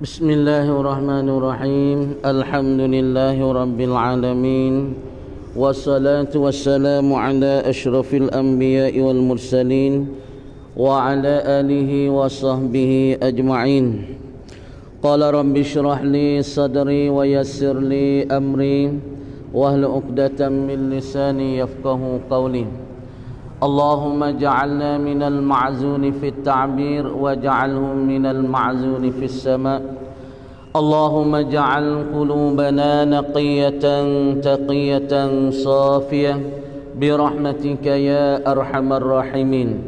Bismillahirrahmanirrahim. Alhamdulillahi rabbil alamin. Wassalatu wassalamu ala asyrafil anbiya'i wal mursalin wa ala alihi wa sahbihi ajma'in. Qala rabbi shrah li sadri wa yassir li amri wahlul 'uqdatam min lisani yafqahu qawli. Allahumma ja'alna minal ma'zuni fit ta'bir waj'alhum minal ma'zuni fis sama'. Allahumma ja'al qulubana naqiyatan taqiyatan safiyah birahmatika ya arhamar rahimin.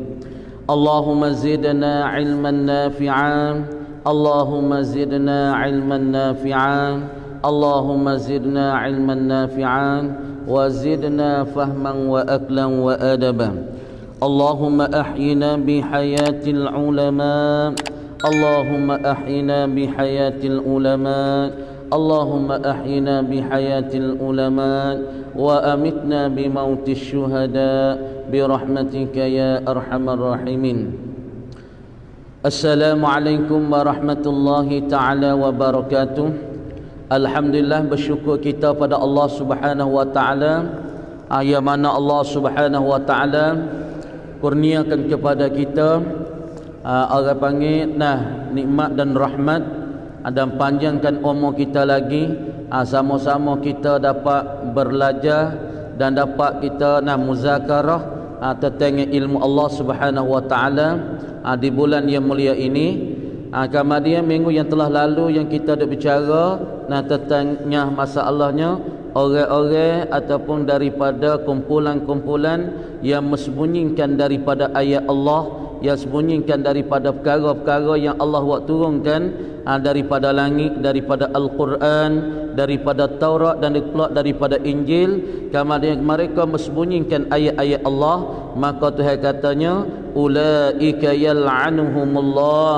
Allahumma zidna ilman nafi'an, Allahumma zidna ilman nafi'an, Allahumma zidna ilman nafi'an wa zidna fahman wa aklan wa adaban. Allahumma ahyina bihayatil ulama, Allahumma ahyina bihayatil ulama, Allahumma ahyina bihayatil ulama wa amitna bimautis syuhada birahmatika ya arhamar rahimin. Assalamualaikum warahmatullahi ta'ala wabarakatuh. Alhamdulillah, bersyukur kita pada Allah Subhanahu wa taala yang mana Allah Subhanahu wa taala kurniakan kepada kita orang panggil nikmat dan rahmat, dan panjangkan umur kita lagi, sama-sama kita dapat belajar dan dapat kita muzakarah tentang ilmu Allah Subhanahu wa taala di bulan yang mulia ini. Kemudian minggu yang telah lalu yang kita dah bicara tentangnya masalahnya orang-orang ataupun daripada kumpulan-kumpulan yang mensembunyikan daripada ayat Allah, yang sembunyikan daripada perkara-perkara yang Allah buat turunkan daripada langit, daripada Al-Quran, daripada Taurat dan daripada Injil. Kemudian mereka mensembunyikan ayat-ayat Allah, maka Tuhan katanya ulaika yal'anuhumullah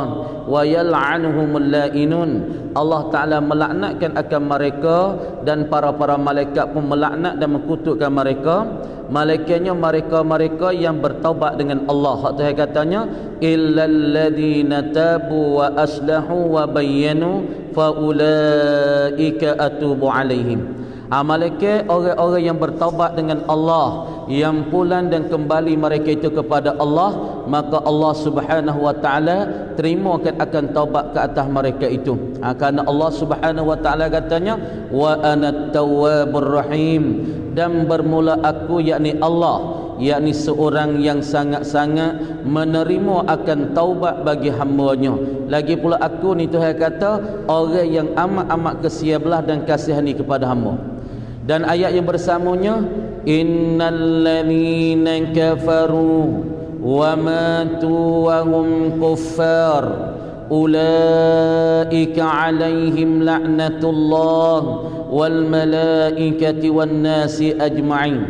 wa yal'anuhumul la'inun. Allah Ta'ala melaknatkan akan mereka dan para malaikat pun melaknat dan mengutukkan mereka. Malaikatnya mereka yang bertaubat dengan Allah. Hak Tuhan katanya illal ladzina tabu wa aslahu wa bayyanu fa ulaika atubu alaihim. Malaikat orang-orang yang bertaubat dengan Allah, yang pulang dan kembali mereka itu kepada Allah, maka Allah Subhanahu wa taala terimakan akan taubat ke atas mereka itu. Kerana Allah Subhanahu wa taala katanya wa anat tawwabur rahim, dan bermula aku yakni Allah, yakni seorang yang sangat-sangat menerima akan taubat bagi hamba-Nya. Lagi pula aku ni Tuhan kata orang yang amat-amat kesiabelah dan kasihani kepada hamba. Dan ayat yang bersamanya innal ladzina kafaru wa matu wa hum kuffar ulaika alaihim la'natullah wal malaikati wan nasi ajma'in.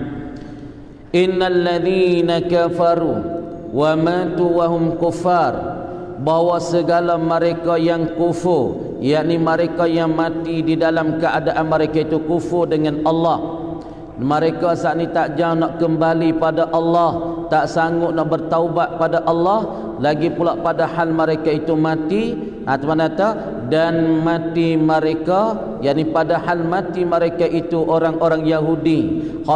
Innal ladzina kafaru wa matu wa hum kuffar, bahawa segala mereka yang kufur, yakni mereka yang mati di dalam keadaan mereka itu kufur dengan Allah, mereka saat ini tak jauh nak kembali pada Allah, tak sanggup nak bertaubat pada Allah, lagi pula pada hal mereka itu mati dan mati mereka, yakni pada hal mati mereka itu orang-orang Yahudi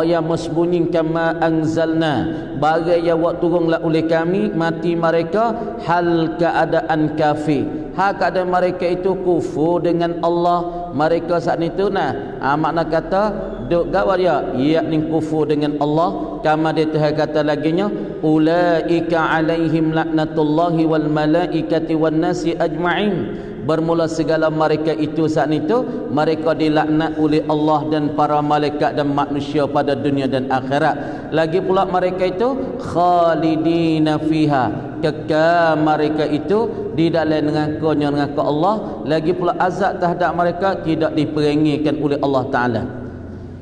yang mensembunyikan ma anzalna, bagai yang buat turunlah oleh kami, mati mereka hal keadaan kafir, hal keadaan mereka itu kufur dengan Allah. Mereka saat itu makna kata duk gawat dia, yakni kufur dengan Allah. Kama dia Tuhan kata laginya ulaika alaihim laknatullahi wal malaikati wan nasi ajma'in. Bermula segala mereka itu saat itu mereka dilaknat oleh Allah dan para malaikat dan manusia pada dunia dan akhirat. Lagi pula mereka itu khalidina fiha, kekal mereka itu di dalam neraka-Nya, neraka Allah. Lagi pula azab terhadap mereka tidak diperingikan oleh Allah Ta'ala.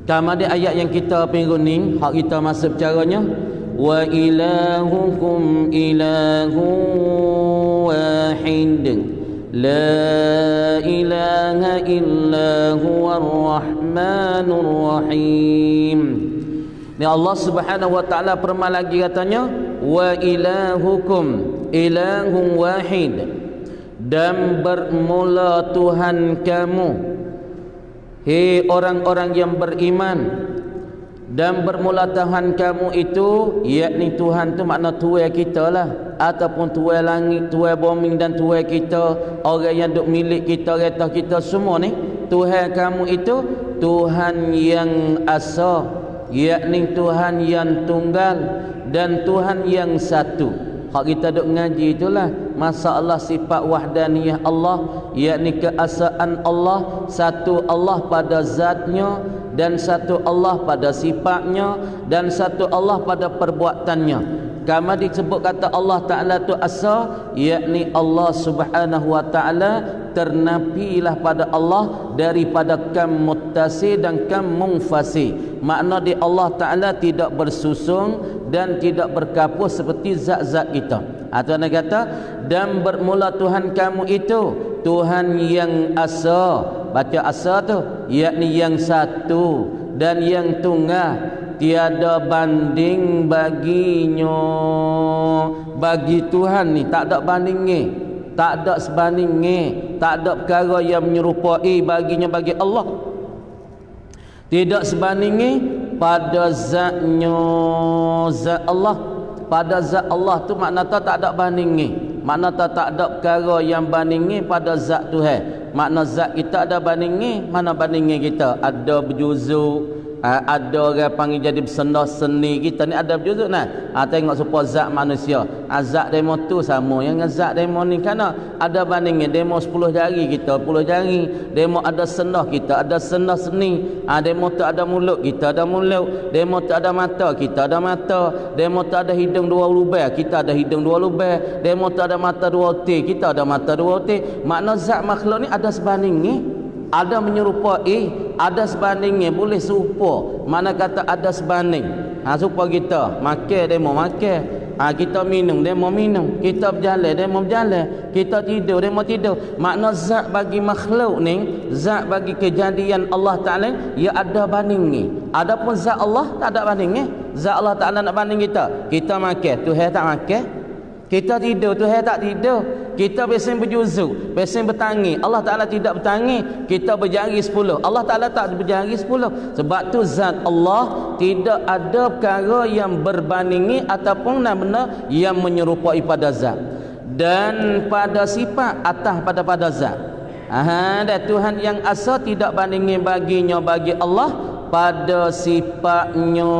Kemudian ayat yang kita minggu ni hak kita masuk caranya wa ilahukum ilahu wahid la ilaha illa huwar rahmanur rahim. Ni Allah Subhanahu wa taala firman lagi katanya wa ilahukum ilahun wahid, Dan bermula Tuhan kamu, hei orang-orang yang beriman, dan bermula Tuhan kamu itu, yakni Tuhan tu makna Tuhan kita lah, ataupun Tuhan langit, Tuhan bumi dan Tuhan kita, orang yang duk milik kita, kereta kita semua ni. Tuhan kamu itu Tuhan yang asa, yakni Tuhan yang tunggal dan Tuhan yang satu. Hak kita duk ngaji itulah masalah sifat wahdaniyah Allah, yakni keasaan Allah, satu Allah pada zatnya, dan satu Allah pada sifatnya, dan satu Allah pada perbuatannya. Kama disebut kata Allah Ta'ala tu asa, yakni Allah Subhanahu wa Ta'ala ternafilah pada Allah daripada kam muttasi dan kam munfasi. Makna di Allah Ta'ala tidak bersusung dan tidak berkapus seperti zat-zat kita. Atau nak kata, dan bermula Tuhan kamu itu Tuhan yang asa. Baca asa tu, yakni yang satu dan yang tunggal, tiada banding baginya. Bagi Tuhan ni tak ada bandingnya, tak ada sebandingnya, tak ada perkara yang menyerupai baginya bagi Allah. Tidak sebandingnya pada zatnya, zat Allah. Pada zat Allah tu makna tak ada bandingnya, makna tak ada perkara yang bandingnya pada zat Tuhan. Makna zat kita ada bandingnya, mana bandingnya kita? Ada berjuzuk, ada orang panggil jadi bersendah seni kita ni ada berjuzuk nah. Tengok supaya zat manusia, zat demo tu sama yang zat demo ni, kerana ada bandingnya. Demo 10 jari kita 10 jari, demo ada sendah kita ada sendah seni, demo tu ada mulut kita ada mulut, demo tu ada mata kita ada mata, demo tu ada hidung 2 lubang kita ada hidung 2 lubang, demo tu ada mata 2 otak kita ada mata 2 otak. Makna zat makhluk ni ada sebandingnya, ada menyerupai, ada sebandingnya, boleh serupa. Mana kata ada sebanding, serupa kita makan demo makan, kita minum demo minum, kita berjalan demo berjalan, kita tidur demo tidur. Makna zat bagi makhluk ni, zat bagi kejadian Allah Ta'ala, ia ada bandingnya. Adapun zat Allah tak ada bandingnya. Zat Allah Ta'ala nak banding kita. Kita makan, Tuhan tak makan. Kita tidur, Tuhan tak tidur. Kita biasa berjuzuk, biasa bertangi, Allah Ta'ala tidak bertangi. Kita berjari 10, Allah Ta'ala tak berjari 10. Sebab tu zat Allah tidak ada perkara yang berbandingi ataupun benar yang menyerupai pada zat. Dan pada sifat atas pada zat. Dan Tuhan yang asa tidak bandingi baginya bagi Allah pada sifatnya,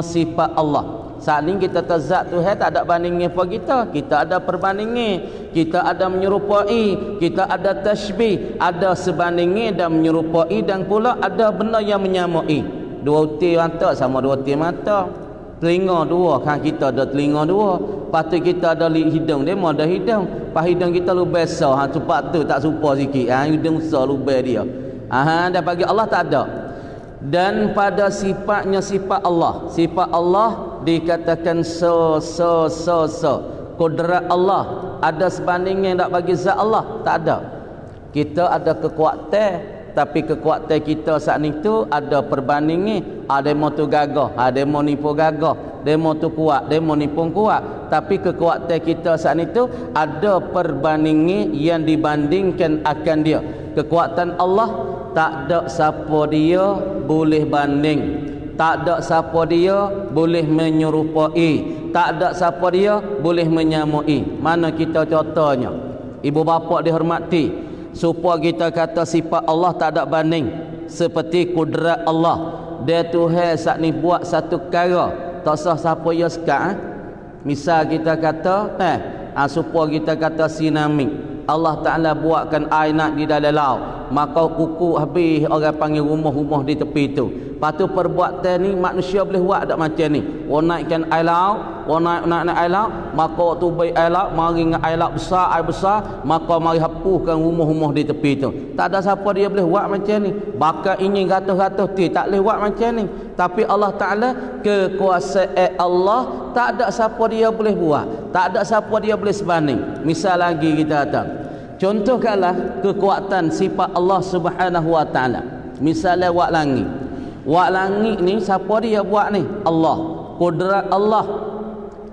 sifat Allah. Saat ini kita tazat Tuhan tak ada bandingnya pada kita. Kita ada perbandingnya, kita ada menyerupai, kita ada tashbih, ada sebandingnya dan menyerupai, dan pula ada benda yang menyamai. 2 otak mata sama 2 otak mata. Telinga 2, kan kita ada telinga 2. Lepas tu kita ada hidung, dia ada hidung. Lepas hidung kita lu besar, cepat tu tak serupa sikit. Hidung besar lubang dia. Dan bagi Allah tak ada. Dan pada sifatnya sifat Allah dikatakan so. Kudrat Allah ada sebandingnya tak bagi zat Allah? Tak ada. Kita ada kekuatan, tapi kekuatan kita saat ni tu ada perbandingnya. Demo tu gagah, demo ni pun gagah, demo tu kuat, demo ni pun kuat. Tapi kekuatan kita saat ni tu ada perbandingnya yang dibandingkan akan dia. Kekuatan Allah tak ada siapa dia boleh banding, tak ada siapa dia boleh menyerupai, tak ada siapa dia boleh menyamai. Mana kita contohnya, ibu bapa dihormati, supaya kita kata sifat Allah tak ada banding. Seperti kudrat Allah, dia Tuhan saat ni buat satu perkara, tak sah siapa dia sekat. Misal kita kata supaya kita kata tsunami, Allah Ta'ala buatkan air nak di dalam laut, maka kuku habis orang panggil rumah-rumah di tepi tu. Lepas tu perbuatan ni manusia boleh buat tak macam ni. Naikkan air laut, naik air laut, maka tu baik air laut, mari dengan air laut besar, air besar, maka mari hapuskan rumah-rumah di tepi tu. Tak ada siapa dia boleh buat macam ni. Bakal ingin ratus-ratus tak boleh buat macam ni. Tapi Allah Ta'ala, kekuasaan Allah tak ada siapa dia boleh buat, tak ada siapa dia boleh sebanding. Misal lagi kita kata, contohkanlah kekuatan sifat Allah Subhanahu wa Ta'ala. Misalnya wak langit ni siapa dia buat ni? Allah. Kudrat Allah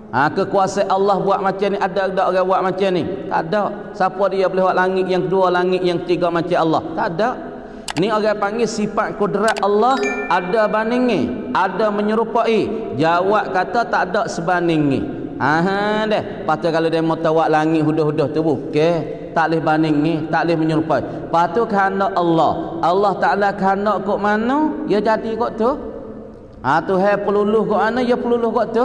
Kekuasaan Allah buat macam ni, ada orang buat macam ni? Tak ada. Siapa dia boleh buat langit yang kedua, langit yang ketiga macam Allah? Tak ada. Ni orang panggil sifat kudrat Allah ada bandingnya, ada menyerupai. Jawab kata tak ada sebandingnya. Dah. Patut kalau dia mau tawak langit hudah-hudah tu bukan, tak boleh bandingnya, tak boleh menyerupai. Patut kehendak Allah. Allah Taala kehendak kok mana, ya jadi kok tu. Tuhan peluluh kok mana, ya peluluh kok tu.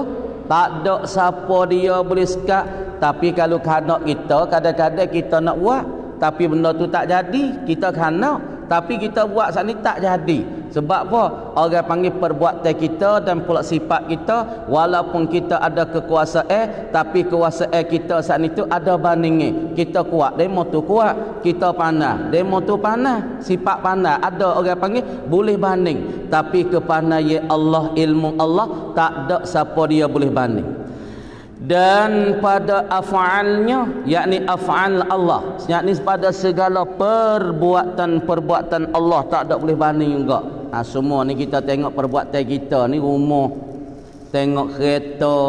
Tak ada siapa dia boleh sekat. Tapi kalau kehendak kita, kadang-kadang kita nak buat tapi benda tu tak jadi, kita kehendak tapi kita buat saat ni tak jadi. Sebab apa? Orang panggil perbuatan kita dan pula sifat kita, walaupun kita ada kekuasaan tapi kekuasaan kita saat ni tu ada bandingnya. Kita kuat, demo tu kuat. Kita panas, demo tu panas. Sifat panas ada orang panggil boleh banding. Tapi kepandaian Allah, ilmu Allah tak ada siapa dia boleh banding. Dan pada af'alnya, yakni af'al Allah, yakni pada segala perbuatan-perbuatan Allah tak ada boleh banding juga. Semua ni kita tengok perbuatan kita ni, rumah, tengok kereta,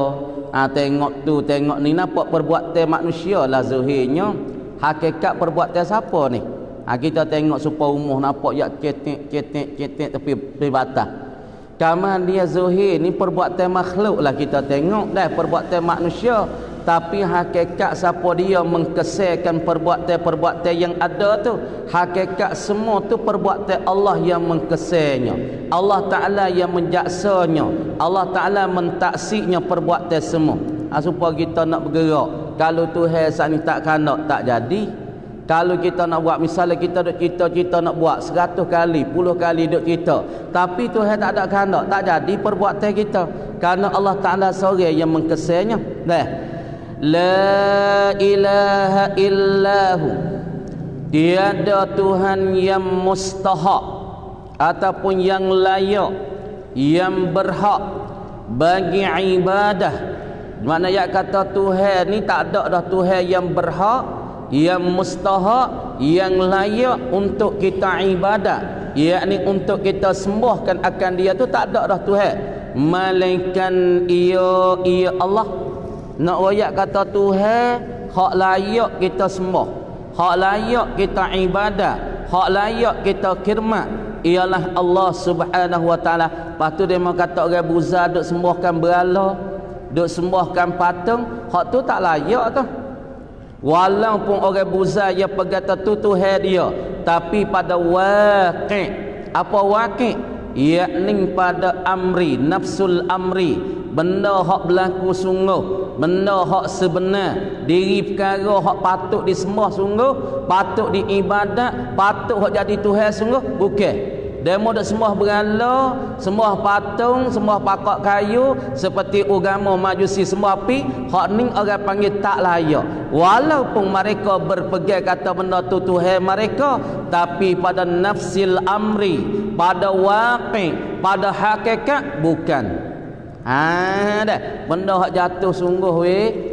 tengok tu, tengok ni, nampak perbuatan manusia lah zahirnya. Hakikat perbuatan siapa ni? Kita tengok supaya rumah nampak ya ketek tapi batas. Kaman dia zahir ni perbuatan makhluk lah kita tengok dah, perbuatan manusia. Tapi hakikat siapa dia mengkesakan perbuatan-perbuatan yang ada tu, hakikat semua tu perbuatan Allah yang mengkesanya, Allah Ta'ala yang menjaksanya, Allah Ta'ala mentaksiknya perbuatan semua. Supaya kita nak bergerak. Kalau Tuhan saat ni tak kandak, tak jadi. Kalau kita nak buat, misalnya kita duk cita-cita nak buat 100 kali, 10 kali duk cita, tapi Tuhan tak ada kehendak, tak jadi perbuatan kita. Kerana Allah Ta'ala seorang yang mengkesanya. La ilaha illahu, tiada Tuhan yang mustahak ataupun yang layak, yang berhak bagi ibadah. Mana yang kata Tuhan ni tak ada dah Tuhan yang berhak, yang mustahak, yang layak untuk kita ibadat, yakni untuk kita sembahkan akan dia tu tak ada dah Tuhan malaikan ia Allah. Nak royak kata Tuhan hak layak kita sembah, hak layak kita ibadat, hak layak kita khidmat ialah Allah Subhanahu wa taala. Lepas tu dia mau kata orang buza duk sembahkan berhala, duk sembahkan patung, hak tu tak layak tu. Walaupun orang buza yang pegang tu Tuhan dia, tapi pada waqi', apa waqi'? Yakni pada amri, nafsul amri, benda hak berlaku sungguh, benda hak sebenar, diri perkara hak patut disembah sungguh, patut diibadat, patut hak jadi Tuhan sungguh, bukan. Demo dak sembah berhala, sembah patung, sembah pakak kayu seperti agama Majusi sembah api, hak ni orang panggil tak layak. Walaupun mereka berpegang kata benda tu Tuhan mereka, tapi pada nafsil amri, pada waqi', pada hakikat bukan. Dah benda hak jatuh sungguh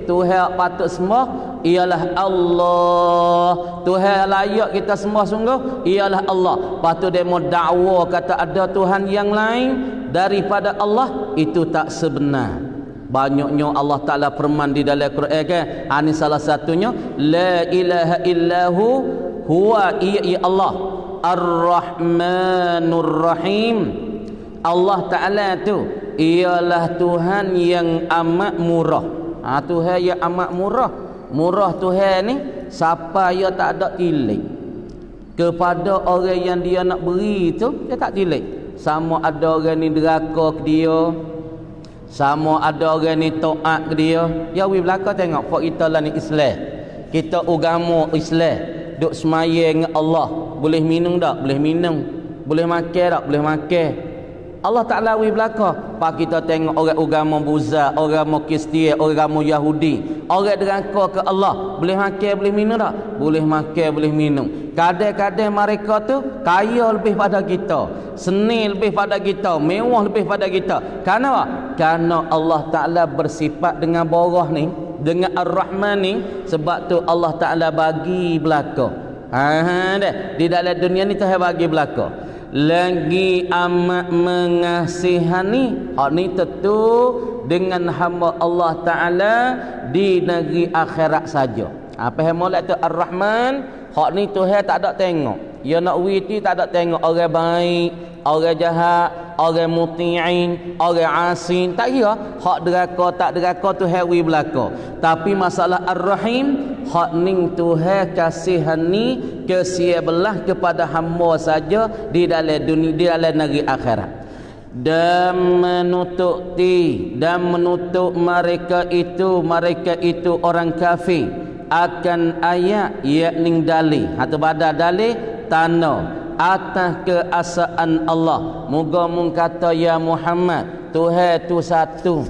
Tuhan patut sembah ialah Allah. Tuhan layak kita sembah sungguh ialah Allah. Lepas tu dia mau dakwa kata ada Tuhan yang lain daripada Allah, itu tak sebenar. Banyaknya Allah Ta'ala firman di dalam Quran kan, ini salah satunya, la ilaha illahu huwa iya Allah ar-Rahmanur Rahim. Allah Ta'ala tu ialah Tuhan yang amat murah. Tuhan yang amat murah. Murah Tuhan ni siapa yang tak ada tilik kepada orang yang dia nak beri tu, dia tak tilik. Sama ada orang ni deraka ke dia, sama ada orang ni taat ke dia. Ya we belaka tengok pak kita lah ni Islam. Kita agama Islam, duk semayang dengan Allah. Boleh minum tak? Boleh minum. Boleh makan tak? Boleh makan. Allah Ta'ala wi belaka. Pak kita tengok orang agama Buddha, orang agama Kristian, orang agama Yahudi, orang deraka ke Allah, boleh makan boleh minum tak? Boleh makan boleh minum. Kadang-kadang mereka tu kaya lebih pada kita, seni lebih pada kita, mewah lebih pada kita. Kenapa? Karena Allah Ta'ala bersifat dengan borah ni, dengan Ar-Rahman ni. Sebab tu Allah Ta'ala bagi belaka. Dah di dalam dunia ni Tuhan bagi belaka. lagi amat mengasihani. Hak ni tentu dengan hamba Allah Ta'ala di negeri akhirat saja. Apa yang molek tu Ar-Rahman, hak ni Tuhan tak ada tengok. Ya nak witi tak ada tengok orang baik, orang jahat, orang muti'in, orang asin, tak kira hak deraka tak deraka Tuhan wi belaka. Tapi masalah Ar-Rahim, hak ning Tuhan kasihani kesia belah kepada hamba saja di dalam dunia, di dalam negeri akhirat. Dan menutup mereka itu orang kafir akan ayat yakni dalil atau pada dalil tanah atas keesaan Allah. Moga mung kata ya Muhammad, Tuhan tu satu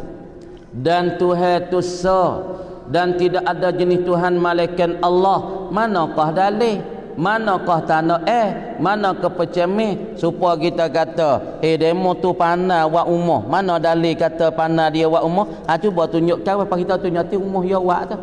dan Tuhan tu esa dan tidak ada jenis Tuhan malaikat Allah. Manakah dalil? Manakah tanah manakah pecemih supaya kita kata demo tu panah wa umah? Mana dalil kata panah dia wa umah? Cuba tunjukkan apa kita tu nyati umah ya wa tu.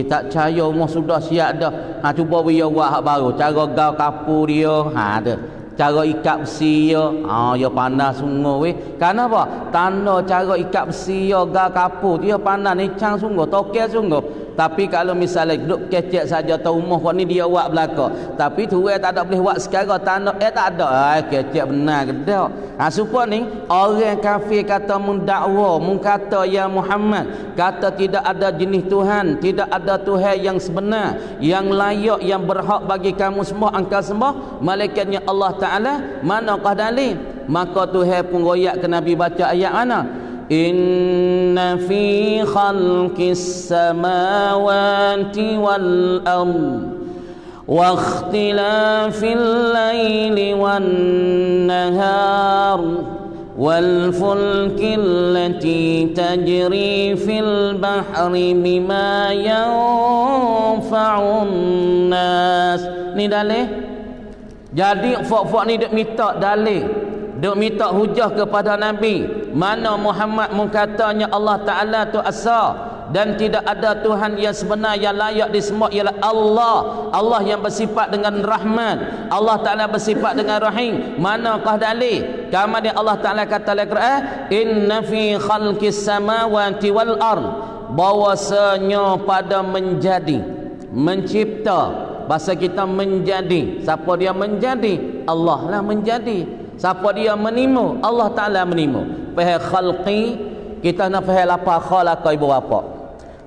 Tak percaya umah sudah siap dah. Cuba biar wa hak baru. Cara gau kapu dia tu. Cara ikat besi dia ya panah sungguh weh. Kenapa? Tanda cara ikat besi dia gau kapu dia panah ni cang sungguh, tokek sungguh. Tapi kalau misalnya duduk kecek saja atau rumah kau ni dia buat belaka, tapi tuai tak ada boleh buat sekarang tanah tak ada, kecek benar ke tak? Supaya ni orang kafir kata mendakwa, mengkata ya Muhammad, kata tidak ada jenis Tuhan, tidak ada Tuhan yang sebenar, yang layak, yang berhak bagi kamu semua angka sembah malaikatnya Allah Ta'ala. Manakah dalil? Maka Tuhan pun royak ke Nabi baca ayat mana? Inna fi khalqis samawati wal ard wa ikhtilafil laili wan nahar wal fulki allati tajri fil bahri bima yanfa'un nas. Ni dalil. Jadi fak-fak ni duk minta dalil, duk minta hujah kepada Nabi. Mana Muhammad mengkatanya Allah Ta'ala tu asa dan tidak ada Tuhan yang sebenar yang layak disembah ialah Allah. Allah yang bersifat dengan Rahman, Allah Ta'ala bersifat dengan Rahim. Manakah dalil? Kemudian Allah Ta'ala kata dalam Quran, inna fi khalqis samawati wal ard, bahwasanya pada menjadi, mencipta, bahasa kita menjadi. Siapa dia menjadi? Allah lah menjadi. Siapa dia menimu? Allah Ta'ala menimu. Faham khalqi, kita nak faham apa khalaqa ibu bapa.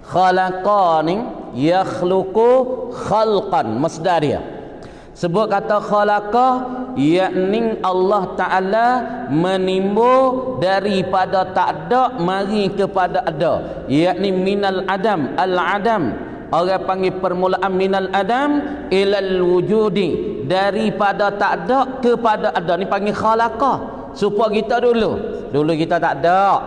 Khalaqa ni yakhluqu khalqan, masdar dia. Sebut kata khalaqa yakni Allah Ta'ala menimbu daripada tak ada mari kepada ada, yakni minal adam, al-adam. Orang panggil permulaan minal adam ilal wujudi, daripada tak ada kepada ada. Ni panggil khalaqah. Supaya kita dulu kita tak ada.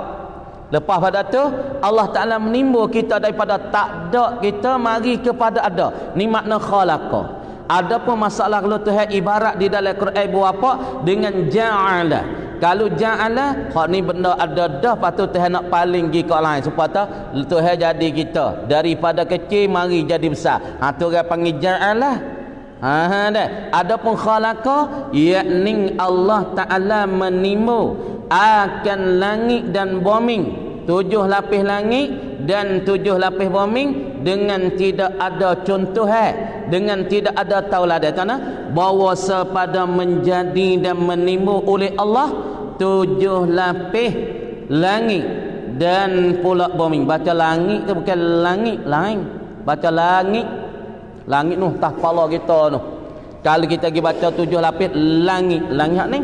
Lepas pada tu Allah Ta'ala menimbul kita daripada tak ada kita mari kepada ada. Ni makna khalaqah. Ada pun masalah kalau Tuhan ibarat di dalam Quran berapa dengan ja'ala. Kalau ja'ala, hak ni benda ada dah, patut Tuhan nak paling pergi ke lain supaya Tuhan jadi kita daripada kecil mari jadi besar. Tu orang panggil ja'ala. Adapun khalaqa yakni Allah Ta'ala menimu akan langit dan bumi, 7 lapis langit dan 7 lapis bumi dengan tidak ada contoh, dengan tidak ada tauladan. Kerana bahawa pada menjadi dan menimu oleh Allah 7 lapis langit dan pula bumi. Baca langit tu bukan langit lain, baca langit. Langit tu tak kepala kita tu. Kalau kita pergi baca 7 lapis langit, langit ni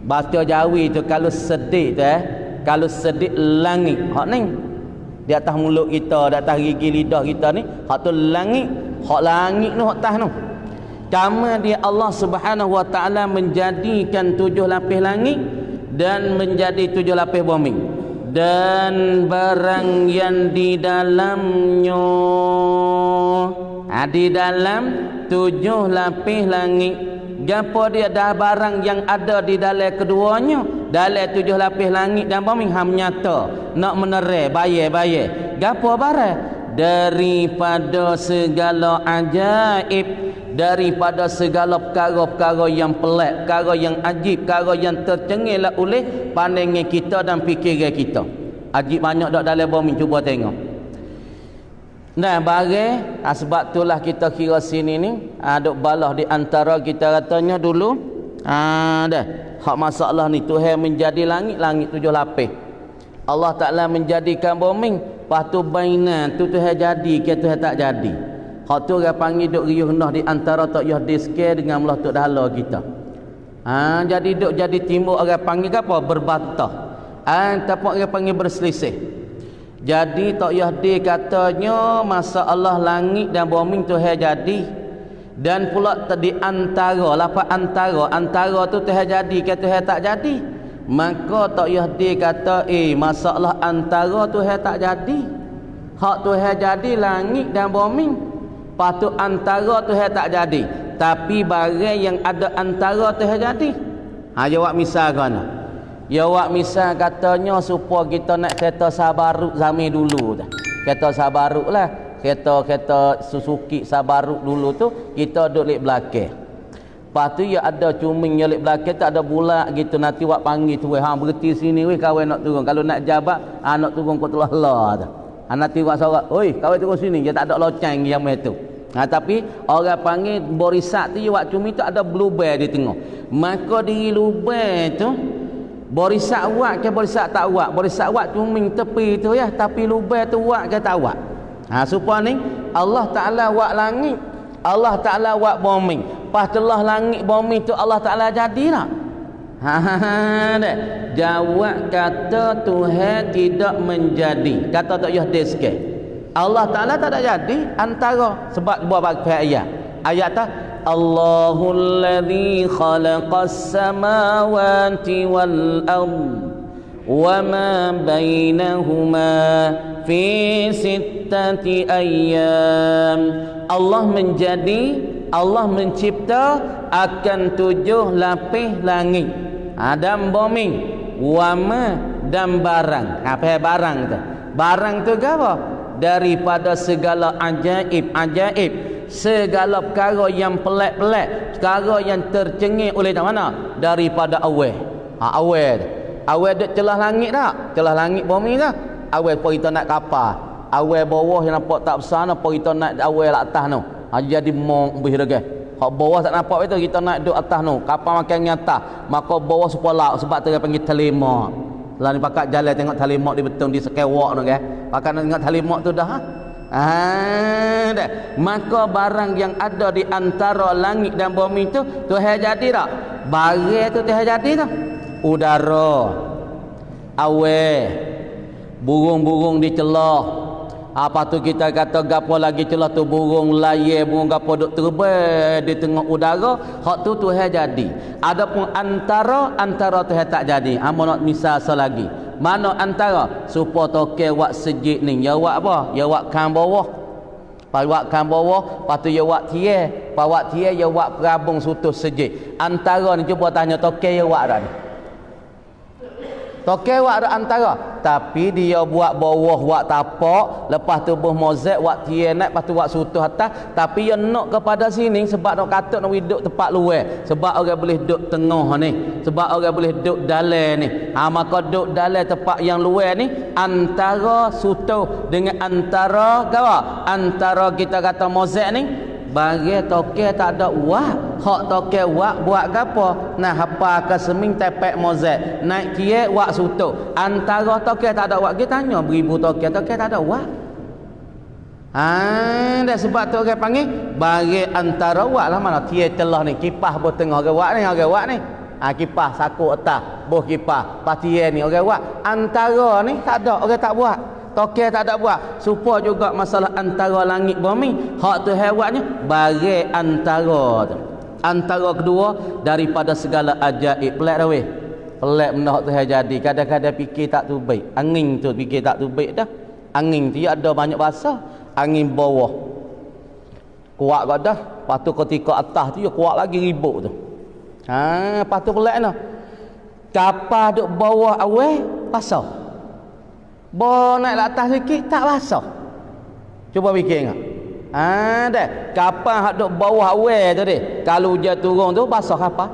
baca Jawi tu kalau sedih tu kalau sedih langit hak ni di atas mulut kita, di atas gigi lidah kita ni, hak tu langit. Hak langit tu hak atas tu. Kama dia Allah Subhanahu Wa Ta'ala menjadikan 7 lapis langit dan menjadi 7 lapis bumi dan barang yang di dalamnya. Di dalam 7 lapis langit, gapo dia dah barang yang ada di dalam keduanya, dalam 7 lapis langit dan bumi ham nyata nak menerai bayar gapo barang daripada segala ajaib daripada segala perkara-perkara yang pelik, perkara yang ajib, perkara yang tercengih oleh pandangan kita dan fikiran kita. Ajib banyak dak dalam bumi, cuba tengok. Nah, barang sebab itulah kita kira sini ni duk balah di antara kita katanya dulu dah hak masalah ni Tuhan menjadi langit, langit 7 lapis. Allah Ta'ala menjadikan bumi, lepas tu bainan tu Tuhan jadi ke Tuhan tak jadi. Hak tu orang panggil duk riuh nah di antara tak yah diske dengan Allah Tok Dahala kita. Jadi duk jadi timbul orang panggil apa? Berbantah. Tapi orang panggil berselisih. Jadi Tok Yahdi katanya masalah langit dan bumi Tuhan jadi. Dan pula di antara, lafaz antara tu Tuhan jadi ke Tuhan tak jadi. Maka Tok Yahdi kata masalah antara Tuhan tak jadi. Hak Tuhan jadi langit dan bumi. Patut antara Tuhan tak jadi, tapi barang yang ada antara Tuhan jadi. Jawab misal kan. Jawab misal katanya supaya kita nak kereta Sabaruk zaman dulu dah. Kereta Sabaruk lah, kereta Suzuki Sabaruk dulu tu kita duduk lek belakang. Lepas tu ya ada cuming yang lek belakang tak ada bulak gitu, nanti wak panggil tu berhenti sini weh kawan nak turun. Kalau nak jabat nak turun kau telah lah. Nanti wak sorak, "Oi, kawan turun sini." Dia tak ada loceng yang itu. Tapi orang panggil borisak tu wak cumi tu ada bluebell di tengah. Maka diri lubang tu borisak wak ke borisak tak wak? Borisak wak cumi tepi tu ya, tapi lubang tu wak ke tak wak? Supaya ni Allah Ta'ala wak langit, Allah Ta'ala wak bumi. Pas telah langit bumi tu Allah Ta'ala jadi tak? Jawab kata Tuhan tidak menjadi. Kata tak Yahdi sikit. Allah Ta'ala tak ada jadi antara. Sebab buat pakai ayat tak Allahul ladzi khalaqas samawati wal ard wa ma bainahuma fi sittati ayyam. Allah menjadi, Allah mencipta akan 7 lapis langit dan bumi, wama dan barang. Apa barang tu? Barang tu apa? Daripada segala ajaib, segala perkara yang pelik-pelik, perkara yang tercengih oleh mana? Daripada awal. Awal dek celah langit tak? Celah langit bumi tak? Awal pun kita nak kapal. Awal bawah yang nampak tak besar, pun kita nak awal atas tu. Jadi mong lebih dekat. Hak bawah tak nampak itu kita nak duduk atas tu. Kapal makan nyata, maka bawah supaya sebab tu dia panggil telima. Lah ni pakat jalan tengok talimak di betung di sekewak tu kan. Pakat nak tengok talimak tu dah. Dah. Maka barang yang ada di antara langit dan bumi tu Tuhan jadi tak? Barang tu Tuhan jadi tak? Udara, air, burung-burung di celah. Apa tu kita kata gapo lagi celah tu burung layar, burung gapo duk terbang di tengah udara, hak tu Tuhan jadi. Adapun antara Tuhan tak jadi. Amo nak misal selagi. Mana antara? Supaya toke wak sejik ni. Ya wak apa? Ya wak kan bawah. Pai wak kan bawah, lepas tu ya wak tie. Pai wak tie ya wak perabung sutus sejik. Antara ni cuba tanya toke ya wak dah. Toke wak ada antara, tapi dia buat bawah wak tapak, lepas tu buh mozek wak tie naik, lepas tu wak sutuh atas, tapi dia nak kepada sini sebab nak kata nak duduk tempat luar, sebab orang boleh duduk tengah ni, sebab orang boleh duduk dalam ni. Maka duduk dalam tempat yang luar ni antara sutuh dengan antara apa? Antara kita kata mozek ni bagi toke tak ada wak. Hak toke wak buat gapo? Nah hapa ke seming tepek mozek naik tie wak sutuh. Antara toke tak ada wak. Kita tanya beribu toke tak ada wak. Dah sebab tu orang panggil bagi antara wak lah. Mana tie celah ni kipas buh tengah orang wak ni. Kipas saku atas buh kipas pas tie ni orang wak. Antara ni tak ada, orang tak buat. Toke tak ada buat. Supaya juga masalah antara langit bumi, hak tu hewatnya bagi antara tu. Antara kedua daripada segala ajaib. Pelik dah weh. Pelik benda hak tu jadi. Kadang-kadang fikir tak tu baik. Angin tu fikir tak tu baik dah. Angin tu ada banyak bahasa. Angin bawah kuat kau dah. Lepas tu ketika atas tu kuat lagi ribut tu. Lepas tu pelik dah. Kapal duk bawah awal pasal. Bawa naik atas sikit tak basah. Cuba fikir ingat. Dah. Kapan hak duk bawah awal tu deh. Kalau hujan turun tu basah apa?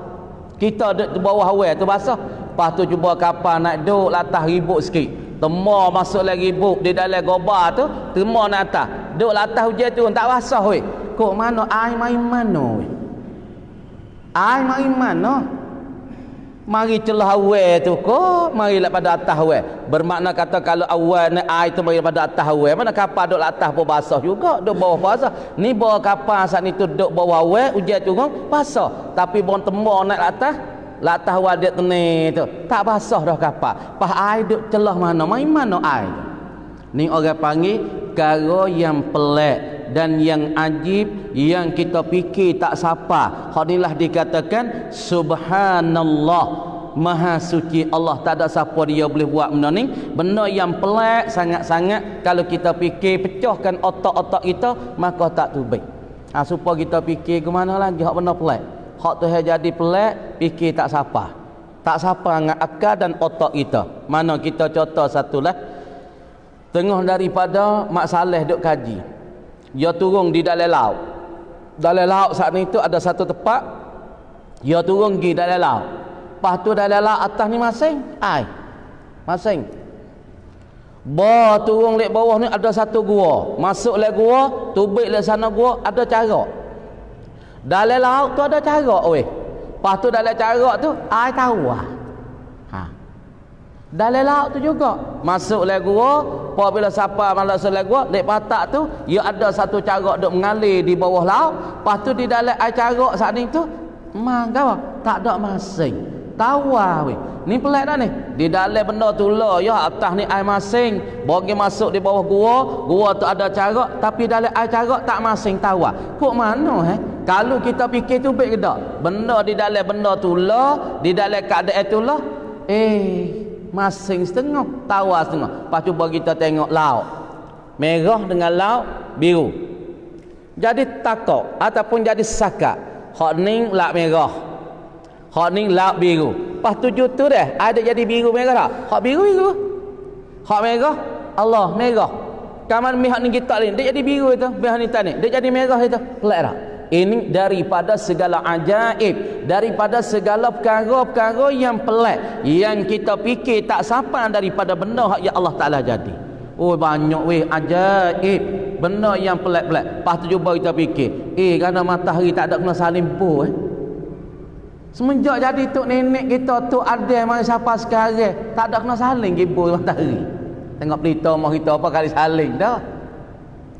Kita duk bawah awal tu basah. Lepas tu cuba kapan nak duk latah ribut sikit. Temur masuk lagi ribut di dalam gobar tu, temur nak atas. Duk latah hujan turun tak basah weh. Kok mana air main mana weh? Air main mana? Mari celah awal tu kok, marilah pada atas awal. Bermakna kata kalau awal ni air tu mari pada atas awal. Mana kapal duk atas pun basah juga, duk bawah basah. Ni bawa kapal saat ni tu duk bawah awal, hujan turun basah. Tapi bon temur naik atas awal dia tenir tu. Tak basah dah kapal. Pas air duk celah mana? Mai mana air tu? Ni orang panggil perkara yang pelik dan yang ajib, yang kita fikir tak sapa. Hadilah dikatakan subhanallah, maha suci Allah, tak ada siapa dia boleh buat benda ni. Benda yang pelik sangat-sangat. Kalau kita fikir pecahkan otak-otak kita, maka tak tubik. Supaya kita fikir ke mana lagi hak benda pelik. Hak tu jadi pelik, fikir tak sapa. Tak sapa dengan akal dan otak kita. Mana kita contoh satulah, tengah daripada Mak Saleh duk kaji, dia turun di dalam laut. Dalam laut saat ni tu ada satu tempat, dia turun pergi dalam laut. Lepas tu dalam laut atas ni masing air, masing turun lek bawah ni ada satu gua. Masuk lek gua, tubik lek sana gua, ada carak. Dalam laut tu ada carak weh. Lepas tu dalam carak tu air tawar. Dalam laut tu juga masuk lek gua, apabila siapa masuk lek gua, lek patak tu ia ada satu carak duk mengalir di bawah laut. Lepas tu di dalam air carak saat ni tu mangga tak ada masing. Tawar weh. Ni pelik dah ni. Di dalam benda tu lah ya, atas ni air masing, bagi masuk di bawah gua tu ada carak, tapi dalam air carak tak masing, tawar. Kok mana Kalau kita fikir tu baik ke tak? Benda di dalam benda tu lah, di dalam keadaan tu lah, masing setengah, tawar setengah. Lepas cuba kita tengok laut merah dengan laut biru, jadi takut ataupun jadi sakat. Hak ni laut merah, hak ni laut biru. Lepas tu tu dah ada jadi biru merah tak? Hak biru, hak merah Allah merah. Kaman mihak ni kita ni dia jadi biru itu, mihak ni tadi dia jadi merah itu. Pelik tak? Ini daripada segala ajaib, daripada segala perkara-perkara yang pelik, yang kita fikir tak sampai daripada benda hak yang Allah Ta'ala jadi. Oh banyak weh ajaib, benda yang pelik-pelik. Lepas tu cuba kita fikir, kerana matahari tak ada kena salimpo Semenjak jadi tok nenek kita, tok ada mana siapa sekarang tak ada kena saling gibu matahari. Tengok berita mah kita apa kali saling dah.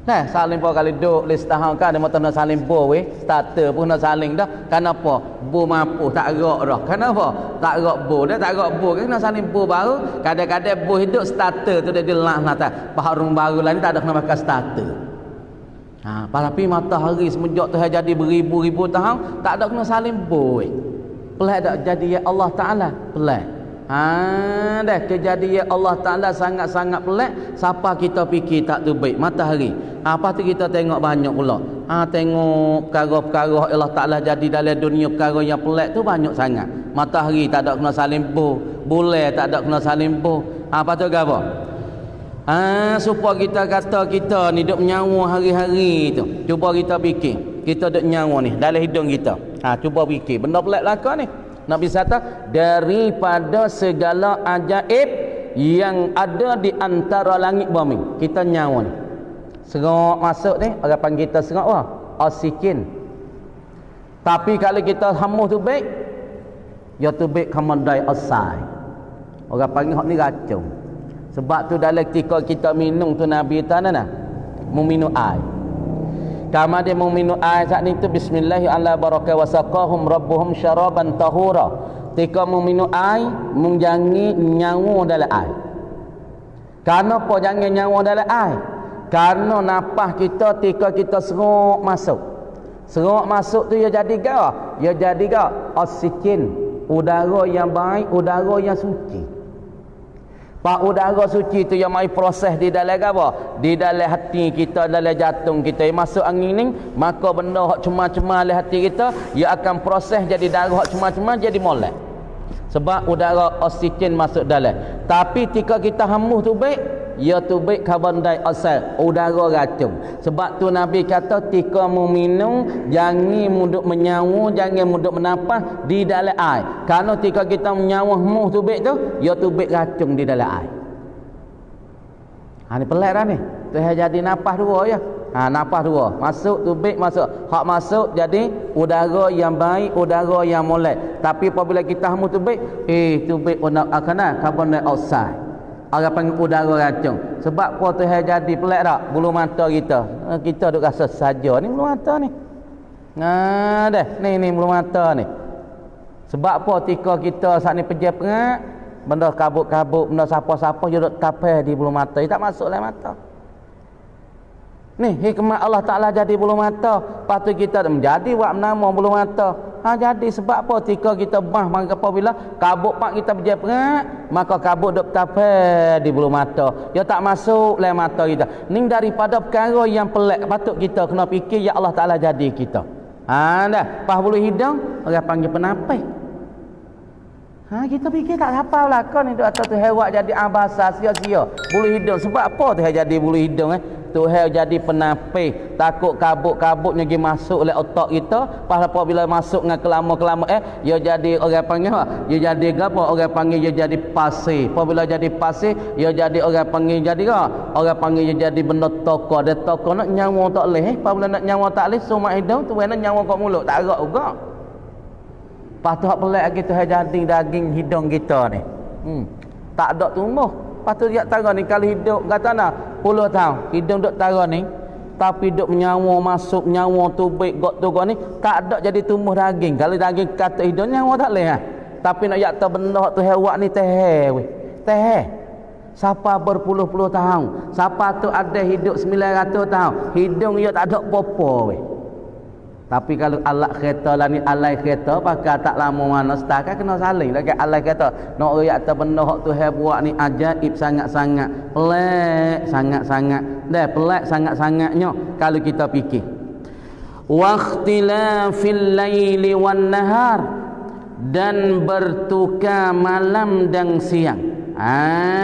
Nah, saling pun kali duk list tahun kan ada mata nak saling bo weh, starter pun nak saling dah. Kenapa? Bo mampu tak gerak dah. Kenapa? Tak gerak bo dah, tak gerak bo kan nak saling bo baru. Kadang-kadang bo hidup starter tu dia lah nata. Baharung baru lain tak ada kena pakai starter. Tapi matahari semenjak tu jadi beribu-ribu tahun tak ada kena saling bo weh. Pelik tak jadi ya Allah Taala? Pelik. Dah kejadian Allah Ta'ala sangat-sangat pelik. Siapa kita fikir tak tu baik matahari. Apa tu kita tengok banyak pula. Tengok perkara-perkara Allah Ta'ala jadi dalam dunia, perkara yang pelik tu banyak sangat. Matahari tak ada kena saling bo, bulan tak ada kena saling bo. Apa tu apa? Supaya kita kata kita ni duk menyawa hari-hari tu. Cuba kita fikir, kita duk nyawa ni dalam hidung kita. Cuba fikir benda pelik lakon ni. Nabi kata daripada segala ajaib yang ada di antara langit bumi, kita nyawa ni serok masuk ni, orang panggil kita serok oksigen. Tapi kalau kita hamuh tu baik, ya tu baik carbon dioxide, orang panggil hak ni racun. Sebab tu dalam ketika kita minum tu Nabi kata meminum air. Kama dia mau minum air saat ni tu bismillahirrahmanirrahim baraka wa saqahum rabbuhum syaraban tahura. Tika mau minum air menjangi nyawa dalam air. Kenapa jangan nyawa dalam air? Karena napas kita tika kita serok masuk. Serok masuk tu ia jadi apa? Ia jadi oksigen, udara yang baik, udara yang suci. Pak udara suci tu yang mai proses di dalam apa? Di dalam hati kita, dalam jantung kita. Masuk angin ni, maka benda hak cemar-cemar dalam hati kita, ia akan proses jadi darah hak cemar-cemar jadi molek. Sebab udara oksigen masuk dalam. Tapi ketika kita hamuh tu baik, ya tubik karbon dioksida, udara racun. Sebab tu Nabi kata tika mu minum jangan muduk menyawa, jangan muduk menapah di dalam air. Kerana tika kita menyawa mu tubik tu, ya tubik racun di dalam air. Ha ni pelik dah ni. Tu jadi napas dua ya. Ha napas dua. Masuk tubik masuk. Hak masuk jadi udara yang baik, udara yang molek. Tapi apabila kita hemu tubik, tubik kena karbon dioksida. Orang panggil udara racun. Sebab apa tu jadi pelik tak? Bulu mata kita. Kita duk rasa saja ni bulu mata ni. Nah dah, ni bulu mata ni. Sebab apa tika kita saat ni pejam perak, benda kabut-kabut, benda siapa-siapa dia duk tapah di bulu mata. Dia tak masuk dalam mata. Ni hikmat Allah Ta'ala jadi bulu mata. Lepas tu kita menjadi buat nama bulu mata. Jadi sebab apa? Tika kita maka apabila kabut pak kita berjaya perak, maka kabut duk tapah di bulu mata. Dia tak masuk dalam mata kita. Ni daripada perkara yang pelik. Patut kita kena fikir ya Allah Ta'ala jadi kita. Dah. Pas bulu hidung, orang panggil penapis. Kita fikir tak apa lah kau ni duk atas tu hewak jadi abasa sia-sia. Bulu hidung sebab apa tu jadi bulu hidung Tuhai jadi penapis, takut kabut-kabutnya pergi masuk oleh otak kita. Pas apabila masuk dengan kelama-kelama dia jadi orang panggil dia jadi apa? Orang panggil dia jadi pasir. Apabila jadi pasir, dia jadi orang panggil jadi orang panggil dia jadi benda tokok. Dia tokok nak nyawa tak leh. Apabila nak nyawa tak leh, sumak hidung tu nak nyawa kat mulut tak gerak juga. Pas tu hak pelik lagi tu jadi daging hidung kita ni. Tak ada tumbuh. Lepas tu dia tara ni kalau hidup kata nak 10 tahun hidung duk tara ni tapi duk menyawa masuk nyawa tubik gok tu ni tak ada jadi tumbuh daging. Kalau daging kata hidung nyawa tak leh tapi nak yak ta benda tu hewak ni teh siapa berpuluh-puluh tahun, siapa tu ada hidup 900 tahun hidung dia tak ada apa-apa weh. Tapi kalau alat kereta lah ni alai kereta pakai tak lama mana setakat kena saling dekat alai kereta nak royak atas benda hak tu buat ni ajaib sangat-sangat, pelik sangat-sangat dah, pelik sangat-sangatnya kalau kita fikir. Waqtilafil laili wan nahar, dan bertukar malam dan siang.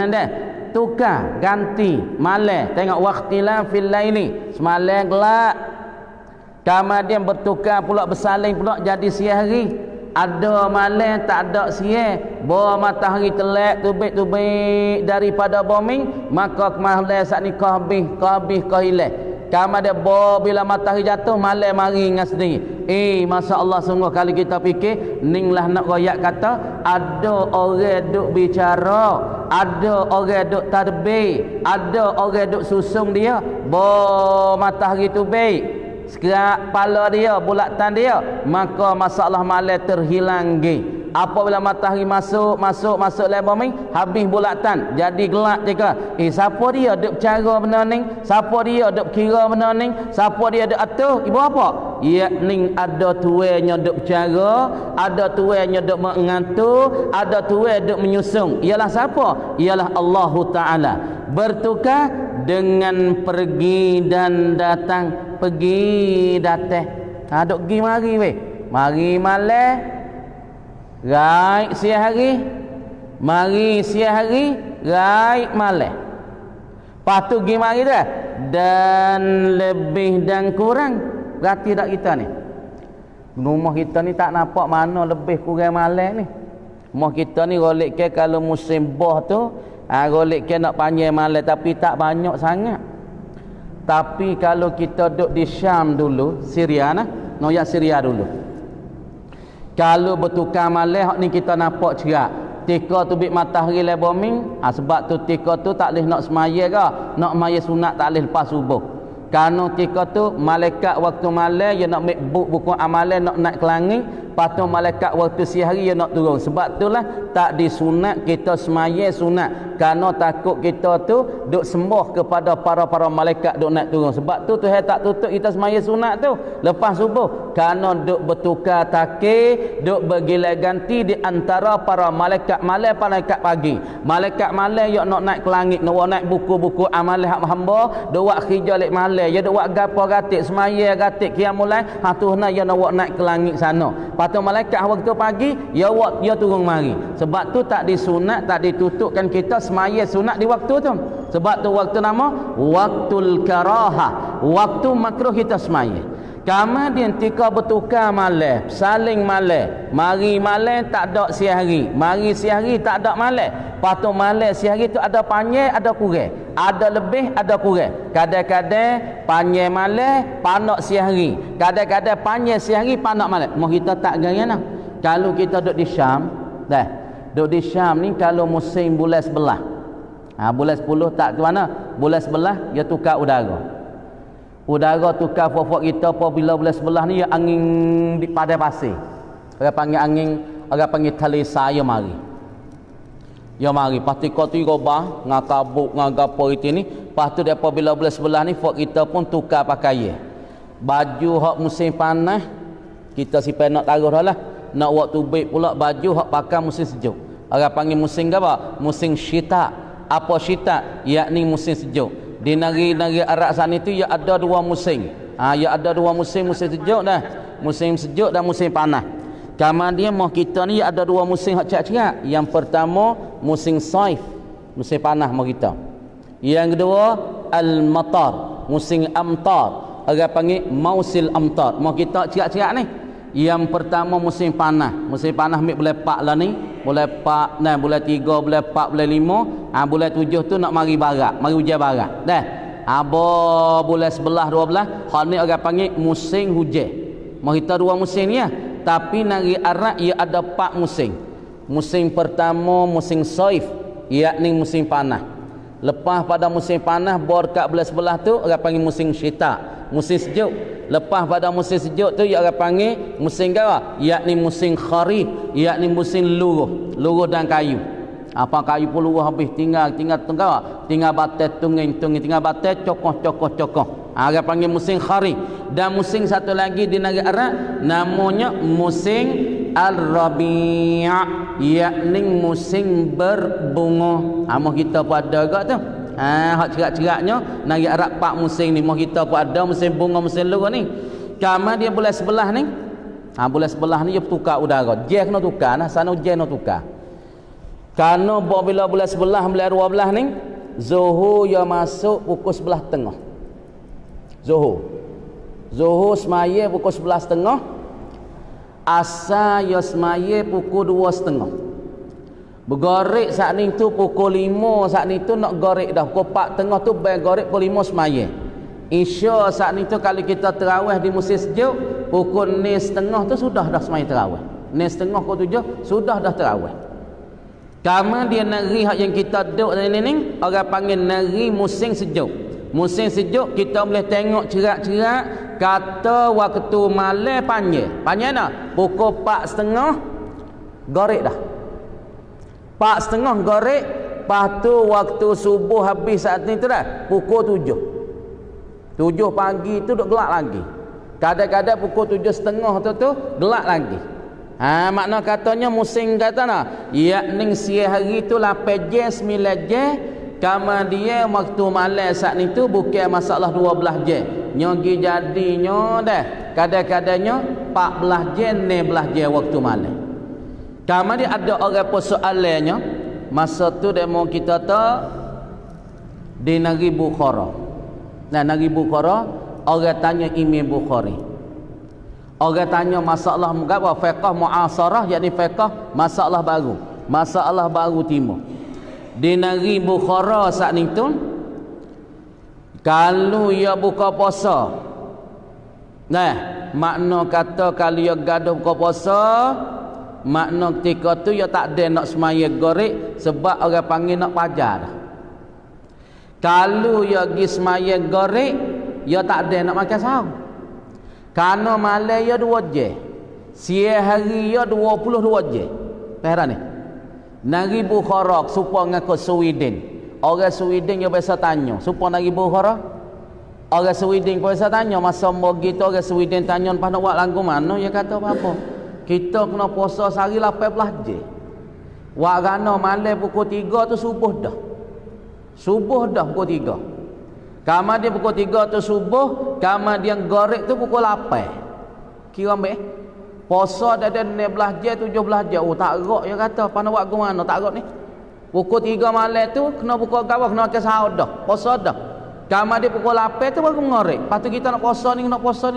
Dah tukar ganti malam. Tengok waqtilafil laili, semalam gelap, kemudian bertukar pula bersaling pula jadi siang hari. Ada malam tak ada siang. Bawa matahari telak tubik-tubik daripada bumi, maka malam saat ni kau habis kau hilang. Kemudian bawa bila matahari jatuh malam mari dengan sendiri. Masya Allah sungguh kalau kita fikir ninglah nak royak kata ada orang duk bicara, ada orang duk tadbir, ada orang duk susung dia. Bawa matahari tubik sekerak kepala dia, bulatan dia, maka masalah malam terhilang lagi. Apabila matahari masuk dalam bumi, habis bulatan, jadi gelap juga. Siapa dia duk cara benda ni? Siapa dia duk kira benda ni? Siapa dia duk atur? Ibu apa? Yakni ada tuanya duk cara, ada tuanya duk mengatur, ada tuai duk menyusung. Ialah siapa? Ialah Allah Ta'ala. Bertukar dengan pergi dan datang, pergi datang. Duk pergi mari weh. Mari malam, rai siang hari, mari siang hari, rai malam. Patu pergi mari dah. Dan lebih dan kurang. Berarti tak kita ni? Rumah kita ni tak nampak mana lebih kurang malam ni. Rumah kita ni golek ke kalau musim boh tu, golek ke nak panjang malam tapi tak banyak sangat. Tapi kalau kita duduk di Syam dulu, Syria nah, noyak Syria dulu. Kalau bertukar malam hak ni kita nampak cerak. Tika tu bit matahari le bumi, sebab tu tika tu tak boleh nak semaya ke, nak maya sunat tak boleh lepas subuh. Kerana tika tu malaikat waktu malam dia nak ambil buku amalan nak naik ke langit, lepas tu malaikat waktu siang hari dia nak turun. Sebab itulah tak disunat kita semaya sunat, kerana takut kita tu duk sembah kepada para malaikat duk naik turun. Sebab tu Tuhan tak tutup kita semaya sunat tu lepas subuh, kerana duk bertukar takir, duk bergilai ganti di antara para malaikat malam malaikat pagi. Malaikat malam yang nak naik ke langit, nak naik buku-buku amalan hak hamba, duk buat kerja lek malam, dia duk buat gapo gatik semaya gatik qiyamul lail, tu nak dia nak naik ke langit sana. Patut malaikat waktu pagi dia turun mari. Sebab tu tak disunat, tak ditutupkan kita semaya sunat di waktu tu. Sebab tu waktu nama waktul karahah, waktu makruh kita semaya. Kemudian tika bertukar malam, saling malam. Mari malam tak ada siang hari, mari siang hari tak ada malam. Patut malam siang hari tu ada panjang, ada kurang. Ada lebih, ada kurang. Kadang-kadang panjang malam, panak siang hari. Kadang-kadang panjang siang hari, panak malam. Mau kita tak gaya nah. Kalau kita duduk di Syam, duduk di Syam ni kalau musim bulan sebelah. Bulan 10 tak ke mana? Bulan sebelah dia tukar udara. Udara tukar fofok kita apabila bulan sebelah ni angin di padai pasir. Orang panggil angin, orang panggil talisa ya mari. Ya mari pasti kau tu robah ngakabuk ngagapo itu ni. Lepas tu apabila bulan sebelah ni fok kita pun tukar pakaian. Baju hak musim panas kita simpan nak taruh dah lah. Nak waktu baik pula baju hak pakai musim sejuk. Orang panggil musim apa? Musim syita. Apa syita? Yakni musim sejuk. Di negeri-negeri Arab sana itu ya ada dua musim. Ya ada dua musim, musim sejuk dah. Musim sejuk dan musim panas. Kemudian mau kita ni ada dua musim hak cerak-cerak. Yang pertama musim saif, musim panas mau kita. Yang kedua al-matar, musim amtar. Orang panggil mausil amtar. Mau kita cerak-cerak ni. Yang pertama musim panas. Musim panas bulan 4 lah ni. Bulan 4, bulan 3, bulan 4, bulan 5. Bulan 7 tu nak mari barat, mari hujan barat. Dah. Bulan 11, 12, hal ni orang panggil musim hujan. Mau kita dua musim ni ya. Tapi negeri Arab ia ada 4 musim. Musim pertama musim saif, yakni musim panas. Lepas pada musim panas kat bulan 11 tu orang panggil musim syita, musim sejuk. Lepas pada musim sejuk tu ia orang panggil musim apa? Yakni musim kharif, yakni musim luruh dan kayu. Apa kayu pun luruh habis tinggal tengah, tinggal batai tunging, tinggal batai cokoh. Orang panggil musim kharif. Dan musim satu lagi di negeri Arab namanya musim al-rabi', yakni musim berbunga. Mau kita pada agak tu. Hak cerak-ceraknya negeri Arab 4 musim ni. Mau kita pun ada musim bunga, musim luruh ni. Kama dia bulan sebelah ni. Bulan sebelah ni dia tukar udara. Jeh kena tukar nah, sana jeh kena tukar. Karena bila bulan sebelah, bulan 12 ni Zuhur dia masuk pukul 11.30. Zuhur semaya pukul 11.30. Asar dia semaya pukul 2.30. Bergorek saat ni tu pukul 5 saat ni tu nak gorek dah. Pukul 4.30 tu bergorek pukul 5 semaya. Isya saat ni tu kalau kita terawih di musim sejuk pukul 6.30 tu sudah dah semaya terawih. 6.30 pukul 7 sudah dah terawih. Kamu dia negeri hak yang kita duduk ni orang panggil negeri musim sejuk. Musim sejuk kita boleh tengok cerak-cerak kata waktu malam panjang. Panjang dah. Pukul 4.30 gorek dah. 4.30 gorek. Lepas tu waktu subuh habis saat ni tu dah pukul 7 pagi tu duk gelap lagi. Kadang-kadang pukul 7.30 tu gelap lagi. Makna katanya musim kata nak yakni siang hari tu 8 jam 9 jam. Kemudian waktu malam saat ni tu bukan masalah 12 jam. Nyogi jadinya dah kadang-kadangnya 14 jam 16 jam waktu malam. Kemudian ada orang persoalannya masa tu demo kita tahu di negeri Bukhara. Negeri Bukhara orang tanya Imam Bukhari. Orang tanya masalah apa? Fiqh muasarah, yakni fiqh masalah baru timur. Di negeri Bukhara saat ni tu kalau ia buka puasa, makna kata kalau ia gaduh buka puasa, makna ketika tu ia tak ada nak semaya gorek sebab orang panggil nak pajar dah. Kalau ia pergi semaya gorek, ia tak ada nak makan sahur. Karena malam ia 2 jam, siang hari ia 22 jam. Heran ni. Negeri Bukhara supaya ngaku Sweden. Orang Sweden dia biasa tanya, supaya negeri Bukhara. Orang Sweden biasa tanya masa begitu orang Sweden tanya lepas nak buat lagu mana, dia kata apa? Kita kena puasa sehari 18 jam. Wak gana malam pukul 3 tu subuh dah. Subuh dah pukul 3. Kemudian pukul 3 tu subuh, kemudian gorek tu pukul 8. Kira ambil Puasa dah ada 16 jam 17 jam. Oh tak gerak dia kata. Pana buat ke mana tak gerak ni? Pukul 3 malam tu kena buka kawah kena ke sahur dah. Puasa dah. Kamar dia pukul 8 tu baru ngorek. Lepas tu kita nak puasa ni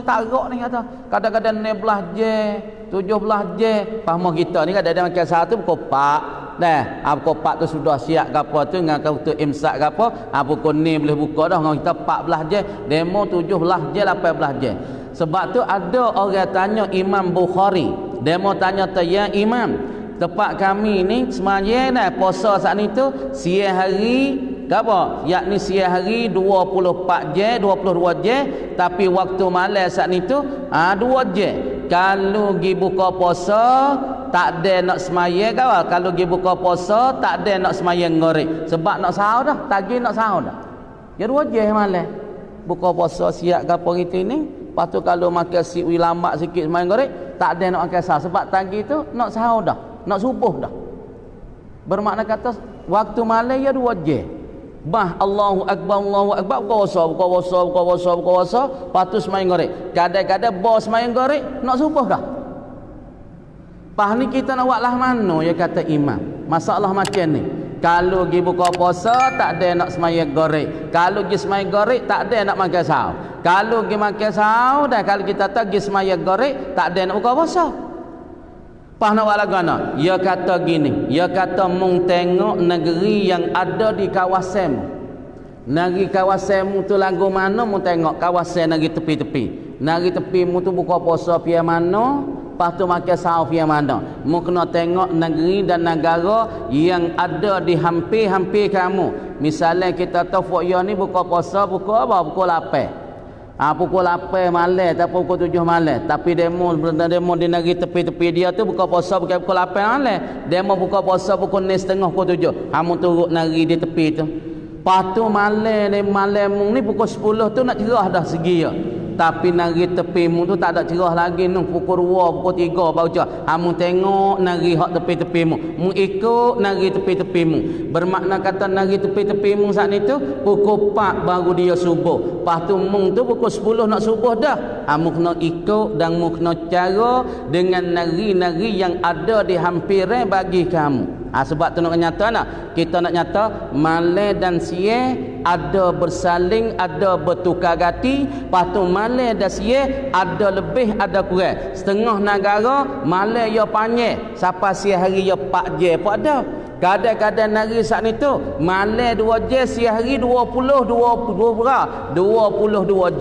tak gerak ni kata. Kadang-kadang 16 jam 17 jam. Paham kita ni kadang-kadang makan sahur tu pukul 4. Dah, pukul 4 tu sudah siap ke apa tu dengan kau tu imsak ke apa. Pukul ni boleh buka dah dengan kita 14 jam, demo 17 jam 18 jam. Sebab tu ada orang tanya Imam Bukhari. Demo tanya tu, ya Imam, tempat kami ni semaya dah puasa saat ni tu siang hari ke apa? Yakni siang hari 24 jam, 22 jam, tapi waktu malam saat ni tu 2 jam. Kalau pergi buka puasa tak ada nak semaya kawan. Kalau pergi buka puasa tak ada nak semaya ngorek. Sebab nak sahur dah, tagi nak sahur dah. Ya 2 jam malam. Buka puasa siap ke apa gitu ni. Lepas tu kalau makan lambat sikit semaya ngorek, tak ada nak makan sahur. Sebab tagi tu nak sahur dah, nak subuh dah. Bermakna kata waktu malam ya 2 jam. Allahu Akbar, Allahu Akbar, buka puasa, lepas tu semaya ngorek. Kadang-kadang bos semaya ngorek nak subuh dah. Pas ni kita nak buat lah mana ya kata imam. Masalah macam ni. Kalau pergi buka puasa tak ada nak semaya gorek. Kalau pergi semaya gorek tak ada nak makan sahur. Kalau pergi makan sahur dah, kalau kita tak pergi semaya gorek tak ada nak buka puasa. Pas nak buat lagu nak? Ya kata gini, ya kata mung tengok negeri yang ada di kawasanmu. Negeri kawasanmu tu lagu mana mung tengok kawasan negeri tepi-tepi. Negeri tepimu tu buka puasa pia mana? Lepas tu makan sahur yang mana. Mu kena tengok negeri dan negara yang ada di hampir-hampir kamu. Misalnya kita tahu Fokya ni buka puasa pukul apa? Pukul 8. Pukul 8 malam atau pukul 7 malam. Tapi demo di negeri tepi-tepi dia tu buka puasa bukan pukul 8 malam. Demo buka puasa pukul 6.30 pukul 7. Hamu turut negeri di tepi tu. Lepas tu malam ni pukul 10 tu nak cerah dah segi ya. Tapi negeri tepimu tu tak ada cerah lagi nu, pukul 2 pukul 3 baru cerah. Hamu tengok negeri hak tepi-tepimu, mu ikut negeri tepi-tepimu. Bermakna kata negeri tepi-tepimu saat ni tu pukul 4 baru dia subuh. Lepas tu mung tu pukul 10 nak subuh dah. Hamu kena ikut dan mu kena cara dengan negeri-negeri yang ada di hampiran bagi kamu. Sebab tu nak nyata nak kita nak nyata malam dan siang ada bersaling, ada bertukar ganti. Lepas tu malam dan siang ada lebih ada kurang. Setengah negara malam ya panjang sampai siang hari ya 4 jam pun ada. Kadang-kadang negeri saat ni tu malam 2 jam, siang hari 22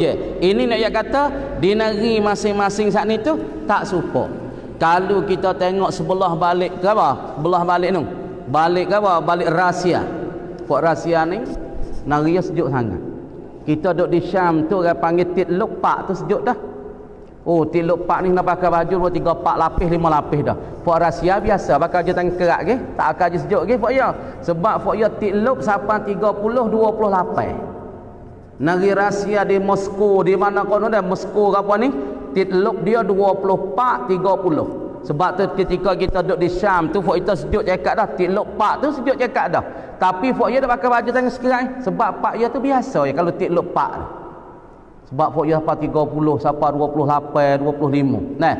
jam. Ini nak ya kata di negeri masing-masing saat ni tu tak support. Kalau kita tengok sebelah balik ke apa? Sebelah balik tu. Balik ke apa? Balik Rusia. Port Rusia ni negeri sejuk sangat. Kita duduk di Syam tu orang panggil Titluk Pak tu sejuk dah. Oh, Titluk Pak ni nak pakai baju 2 3 4 lapis 5 lapis dah. Port Rusia biasa pakai je tangan kerak ke, tak akan je sejuk ke port ya. Sebab port ya Titluk sampai 30 28. Negeri Rusia di Moskow, di mana kono dah Moskow ke apa ni? Titluk dia 24 30. Sebab tu ketika kita duduk di Syam tu fok kita sejuk cakap dah. Titluk Pak tu sejuk cakap dah. Tapi fok dia dah pakai baju tangan sekarang sebab Pak dia tu biasa ya kalau Titluk Pak tu. Sebab fok dia sampai 30 sampai 28 25. Nah,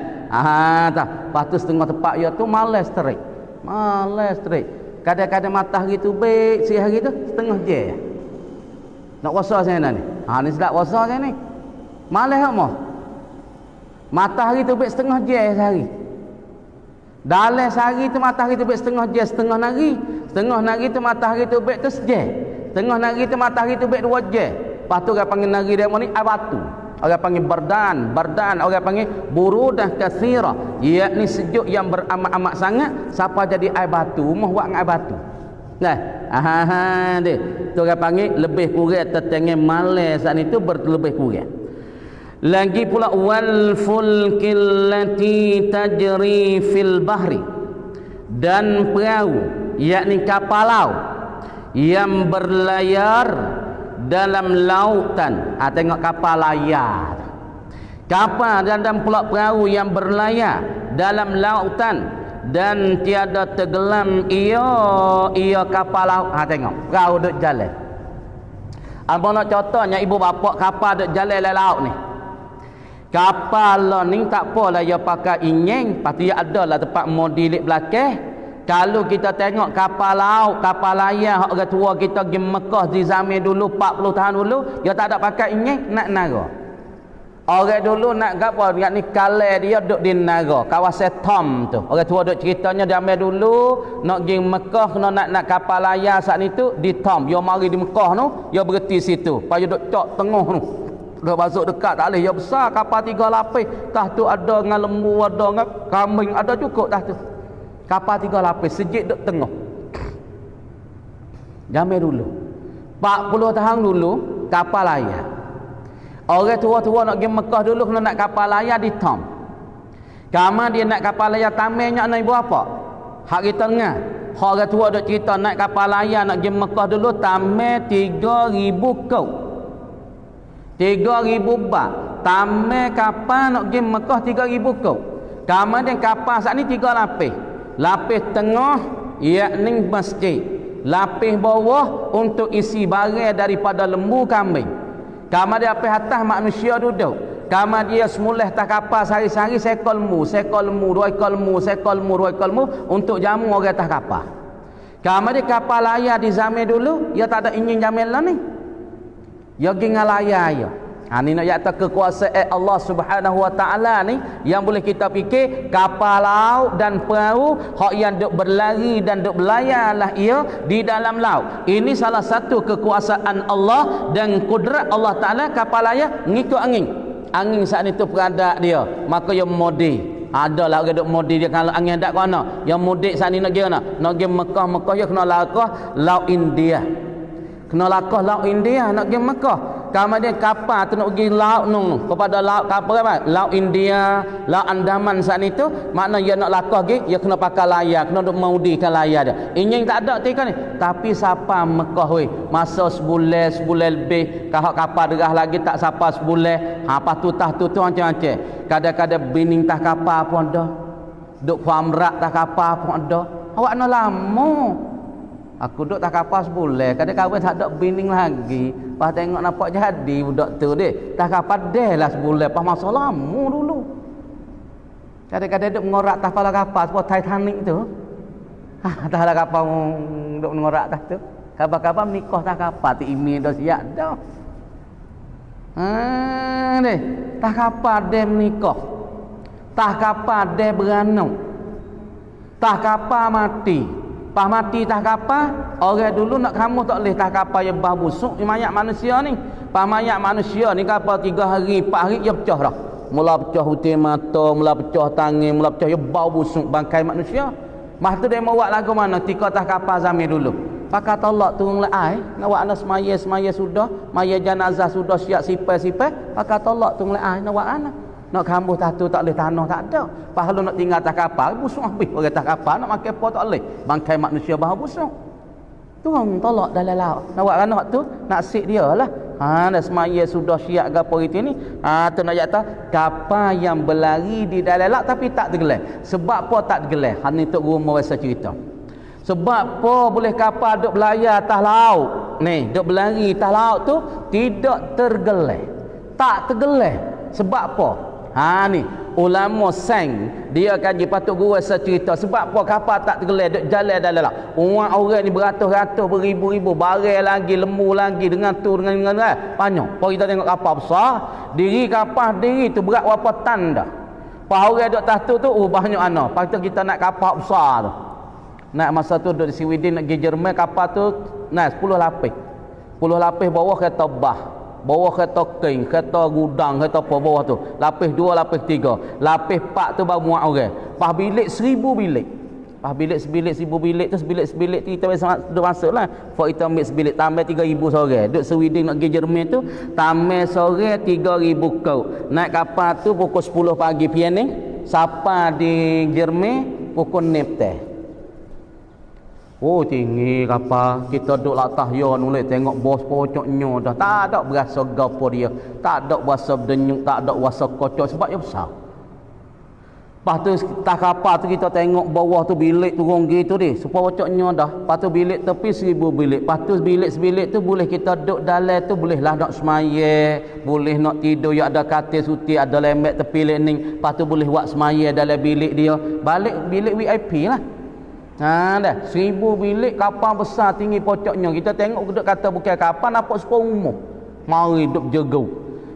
tak. Lepas tu setengah tempat dia tu malas terik. Malas terik. Kadang-kadang matahari tu baik, siang hari tu setengah jam. Nak puasa saya ni. Ni sedap puasa saya ni. Malas tak mau? Matahari tu baik setengah jam sehari. Dalam sehari tu matahari tu baik setengah jam, setengah hari. Setengah hari tu matahari tu baik tu sejam. Setengah hari tu matahari tu baik 2 jam. Lepas tu orang panggil negeri dia ni abatu. Orang panggil bardan, orang panggil burudah katsira. Yakni sejuk yang beramat-amat sangat sampai jadi air batu, rumah buat dengan air batu. Nah, dia. Tu orang panggil lebih kurang tetangga malam saat itu lebih kurang. Lagi pula wal fulkil lati tajri fil bahri, dan perahu yakni kapal laut yang berlayar dalam lautan. Tengok kapal layar, kapal dan pula perahu yang berlayar dalam lautan dan tiada tenggelam ia kapal laut. Tengok perahu duk jalan. Abang nak contohnya ibu bapa kapal duk jalan dalam laut ni. Kapal lah ni tak apalah dia pakai injin, pasti ada lah tempat modi di belakang. Kalau kita tengok kapal laut, kapal layar orang tua kita pergi Mekah di zaman dulu 40 tahun dulu, dia tak ada pakai injin nak nara. Orang dulu nak apa? Dia ni kalai dia duduk di nara, kawasan Tom tu. Orang tua duk ceritanya zaman dulu nak pergi Mekah kena nak kapal layar saat itu di Tom. Dia mari di Mekah tu, dia berhenti situ. Paya duk cok tengah tu. Dah masuk dekat tak boleh, dia besar kapal 3 lapis. Tah tu ada dengan lembu, ada dengan kambing, ada cukup tah tu. Kapal 3 lapis, sejik duk tengah. Zaman dulu 40 tahun dulu kapal layar. Orang tua-tua nak pergi Mekah dulu kena nak kapal layar di Tom. Kama dia nak kapal layar tamenya nak ibu apa? Hak kita dengar. Orang tua duk cerita nak kapal layar nak pergi Mekah dulu tamai 3,000 kau. 3,000 bat. Tamai kapal nak pergi Mekah 3,000 kau. Kama dia kapal saat ni 3 lapis. Lapis tengah yakni masjid. Lapis bawah untuk isi barang daripada lembu kambing. Kamar dia api atas manusia duduk. Kamar dia semula tak kapal sehari-hari sekol lembu, 2 ekor lembu, 2 ekor lembu untuk jamu orang atas kapal. Kamar dia kapal layar di zaman dulu, dia tak ada injin zaman lah ni. Dia pergi dengan layar dia. Ni nak kata kekuasaan Allah Subhanahu Wa Taala ni yang boleh kita fikir kapal laut dan perahu hak yang duk berlari dan duk berlayar lah ia di dalam laut. Ini salah satu kekuasaan Allah dan kudrat Allah Taala. Kapal layar ngikut angin. Angin saat itu peradak dia, maka dia modi. Ada lah orang duk modi dia kalau angin tak kena. Yang mudik saat ni nak pergi mana? Nak pergi Mekah, Mekah dia kena lakah laut India. Kena lakah laut India nak pergi Mekah. Kemudian kapal tu nak pergi laut nung kepada laut kapal apa? Laut India, laut Andaman saat itu, makna dia nak lakah pergi, dia kena pakai layar, kena duk maudikan layar dia. Injin tak ada tika ni. Tapi siapa Mekah weh? Masa sebulan lebih, kahak kapal derah lagi tak siapa sebulan. Apa tu macam-macam. Kadang-kadang bining tah kapal pun ada. Duk famrak tah kapal pun ada. Awak nak lama. Aku duduk tak kapal sebulan, kadang kahwin tak ada bining lagi. Pas tengok nampak jadi budak tu deh. Tak kapal deh lah sebulan, pas masa lama dulu. Kadang-kadang duduk mengorak tak kepala kapal sebab Titanic tu. Tak ada kapal duduk mengorak tak tu. Kapal-kapal menikah tak kapal, tu email dah siap dah. Deh, tak kapal deh menikah. Tak kapal deh beranak. Tak kapal mati. Pas mati tak kapal, orang dulu nak kamu tak boleh tak kapal yang bah busuk mayat manusia ni. Pas mayat manusia ni kapal 3 hari, 4 hari dia pecah dah. Mula pecah hutin mata, mula pecah tangan, mula pecah dia bau busuk bangkai manusia. Mah tu dia mau buat lagu mana? Tika tak kapal zaman dulu. Pakai tolak turun lai, nak buat anak semaya sudah, maya jenazah sudah siap sipai. Pakai tolak turun lai, nak buat anak. Nak kambuh tatu tak boleh tanah tak ada. Pahala nak tinggal atas kapal busuk habis. Orang atas kapal nak makan apa tak boleh. Bangkai manusia bah busuk. Turun tolak dalam laut. Nak buat anak tu nak sik dia lah. Dah semaya sudah siap gapo itu ni. Tu nak kata kapal yang berlari di dalam laut tapi tak tergelar. Sebab apa tak tergelar? Ni tok guru merasa cerita. Sebab apa boleh kapal duk berlayar atas laut? Ni duk berlari atas laut tu tidak tergelar. Tak tergelar. Sebab apa? Ni ulama sains dia kaji patut guru rasa cerita sebab apa kapal tak tergelar duk jalan dalam laut. Orang ni beratus-ratus beribu-ribu barang lagi lembu lagi dengan banyak. Kalau kita tengok kapal besar, diri kapal diri tu berat berapa tan dah. Pas orang duk atas tu banyak ana. Patut kita nak kapal besar tu. Nak masa tu duk di Sweden nak pergi Jerman kapal tu 10 lapis. 10 lapis bawah kereta bah. Bawah kereta king, kereta gudang, kereta apa bawah tu. Lapis 2, lapis 3. Lapis 4 tu baru muat orang. Pas bilik 1000 bilik. Pas bilik sebilik 1000 bilik tu sebilik tu kita masuklah. Fak kita ambil sebilik tambah 3000 sore. Duk Sweden nak pergi Jerman tu tambah sore 3000 kau. Naik kapal tu pukul 10 pagi pianing. Sampai di Jerman pukul 6 teh. Oh tinggi kapal. Kita duduk latah ya nulis tengok bos pocoknya dah. Tak ada berasa gapo dia. Tak ada berasa denyuk, tak ada berasa kocok sebab dia besar. Lepas tu tak kapal tu kita tengok bawah tu bilik turun gitu deh. Supaya coknya dah. Lepas tu bilik tepi 1000 bilik. Lepas tu bilik-bilik tu boleh kita duduk dalam tu, boleh lah nak semaya, boleh nak tidur, ya ada katil suti, ada lembek tepi lening. Lepas tu boleh buat semaya dalam bilik dia. Balik bilik VIP lah. Ha dah 1000 bilik kapal besar tinggi pocoknya. Kita tengok duduk kata bukan kapal, nampak sepuluh umum. Mari duduk jaga.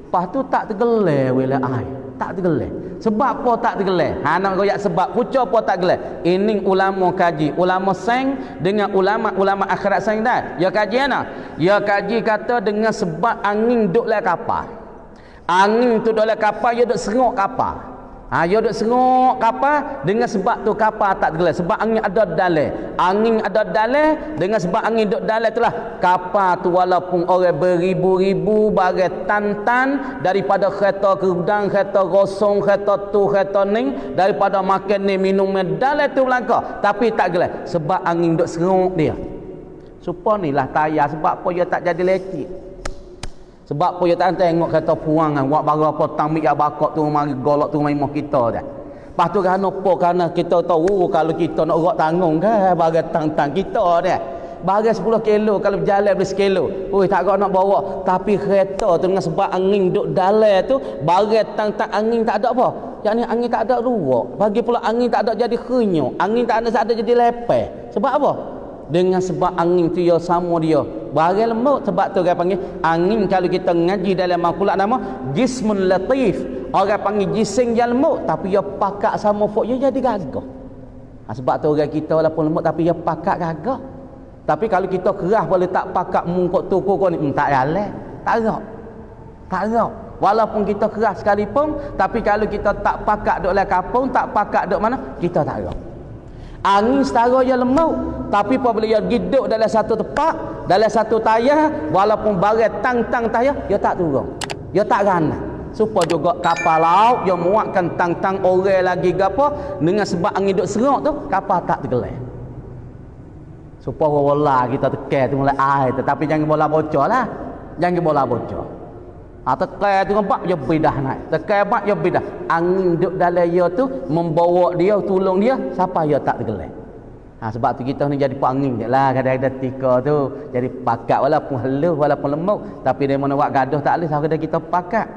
Lepas tu tak tergelar wilayah air. Tak tergelar. Sebab apa tak tergelar? Ha nak royak sebab puca apa tak tergelar? Ini ulama kaji, ulama sains dengan ulama akhirat sains dah. Ya kaji ana. Ya kaji kata dengan sebab angin duk dalam kapal. Angin tu dalam kapal, dia duk serok kapal. Ha, dia duk serok kapal, dengan sebab tu kapal tak tergelar. Sebab angin ada dalam. Angin ada dalam, dengan sebab angin duk dalam itulah kapal tu walaupun orang beribu-ribu bagai tan-tan daripada kereta gudang, kereta gosong, kereta tu, kereta ning, daripada makan ni minum dalam tu belaka, tapi tak gelar sebab angin duk serok dia. Supaya ni lah tayar. Sebab apa dia tak jadi lecet? Sebab apa dia tak tengok kereta puang kan, buat berapa tambik yang bakak tu mari golok tu mari moh kita dah. Lepas tu kerana apa? Kerana kita tahu kalau kita nak urat tanggung kan bagai tang-tang kita dah. Bagai 10 kilo kalau berjalan boleh 1 kilo. Oi tak kau nak bawa, tapi kereta tu dengan sebab angin duk dalam tu bagai tang-tang angin tak ada apa. Yang ni angin tak ada ruak. Bagi pula angin tak ada jadi kenyuk. Angin tak ada jadi lepeh. Sebab apa? Dengan sebab angin tu dia sama dia bagai lembut. Sebab tu orang panggil angin, kalau kita ngaji dalam makulat nama jismun latif, orang panggil jising yang lembut tapi dia pakak sama fok dia jadi gagah. Sebab tu orang kita walaupun lembut tapi dia pakak gagah. Tapi kalau kita keras boleh tak pakak mungkuk tuku kau ni tak jalan, tak gerak. Walaupun kita keras sekalipun, tapi kalau kita tak pakak duk dalam kampung, tak pakak duk mana, kita tak gerak. Angin setara dia lembut, tapi apabila dia duduk dalam satu tempat, dalam satu tayar, walaupun bagai tang-tang tayar, dia tak turun, dia tak ganas. Supaya juga kapal laut dia muatkan tang-tang orang lagi gapo, dengan sebab angin duk serok tu kapal tak tergelar. Supaya bola kita tekan tu mulai air, tetapi jangan bola bocor lah. Jangan bola bocor. Tekan tu nampak dia bidah naik. Tekan bak dia bidah. Angin duk dalam dia tu membawa dia, tolong dia sampai dia tak tergelar. Sebab tu kita ni jadi angin je lah kadang-kadang tika tu. Jadi pakat walaupun halus, walaupun lembut, tapi dia mana buat gaduh tak boleh sampai kita pakat.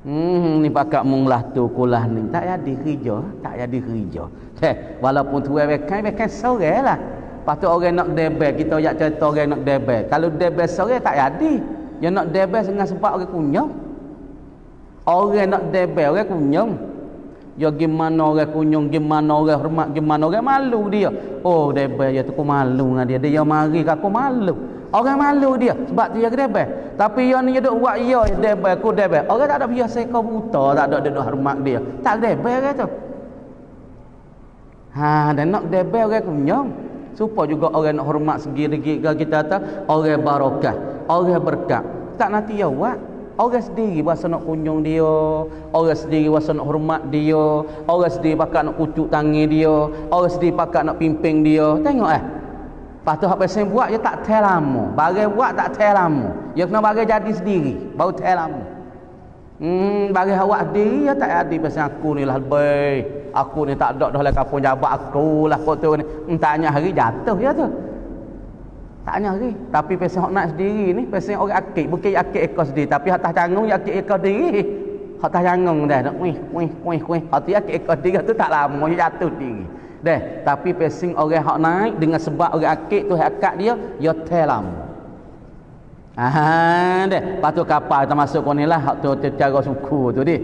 Ni pakat munglah tu kulah ni. Tak jadi kerja. Walaupun tu bekan sore lah. Lepas tu orang nak debel, kita ajak cerita orang nak debel. Kalau debel sore tak jadi. Dia nak debel dengan sebab orang kunyong. Orang nak debel orang kunyong. Ya gimana orang kunyong, gimana orang hormat, gimana orang malu dia. Oh debel dia tu aku malu dengan dia. Dia mari ke aku malu. Orang malu dia sebab dia debel. Tapi dia ni dia duk buat dia debel, aku debel. Orang tak ada biasa kau buta, tak ada dia duk hormat dia. Tak debel ke tu. Dan nak debel orang kunyong. Supaya juga orang nak hormat segi-segi kita kata orang barakah, orang berkat. Tak nanti ya buat. Orang sendiri bahasa nak kunjung dia, orang sendiri bahasa nak hormat dia, orang sendiri pakat nak kucuk tangan dia, orang sendiri pakat nak pimpin dia. Tengok Lepas tu apa yang buat dia tak tahan lama. Bagai buat tak tahan lama. Dia kena bagai jadi sendiri baru tahan lama. Bagai awak sendiri dia tak jadi pasal aku ni lah lebih. Aku ni tak ada dah lah kampung jabat aku lah kau tu ni. Tanya hari jatuh ya tu. Tanya hari. Tapi pasal hak nak sendiri ni, pasal orang akik, bukan akik ekor sendiri, tapi atas canggung akik ekor diri. Atas canggung dah nak kuih. Hati akik ekor diri tu tak lama dia jatuh diri. Dah, tapi pasal orang hak naik dengan sebab orang akik tu akak dia tel lama. Lepas tu kapal kita masuk kau ni lah hak tu cara suku tu dia.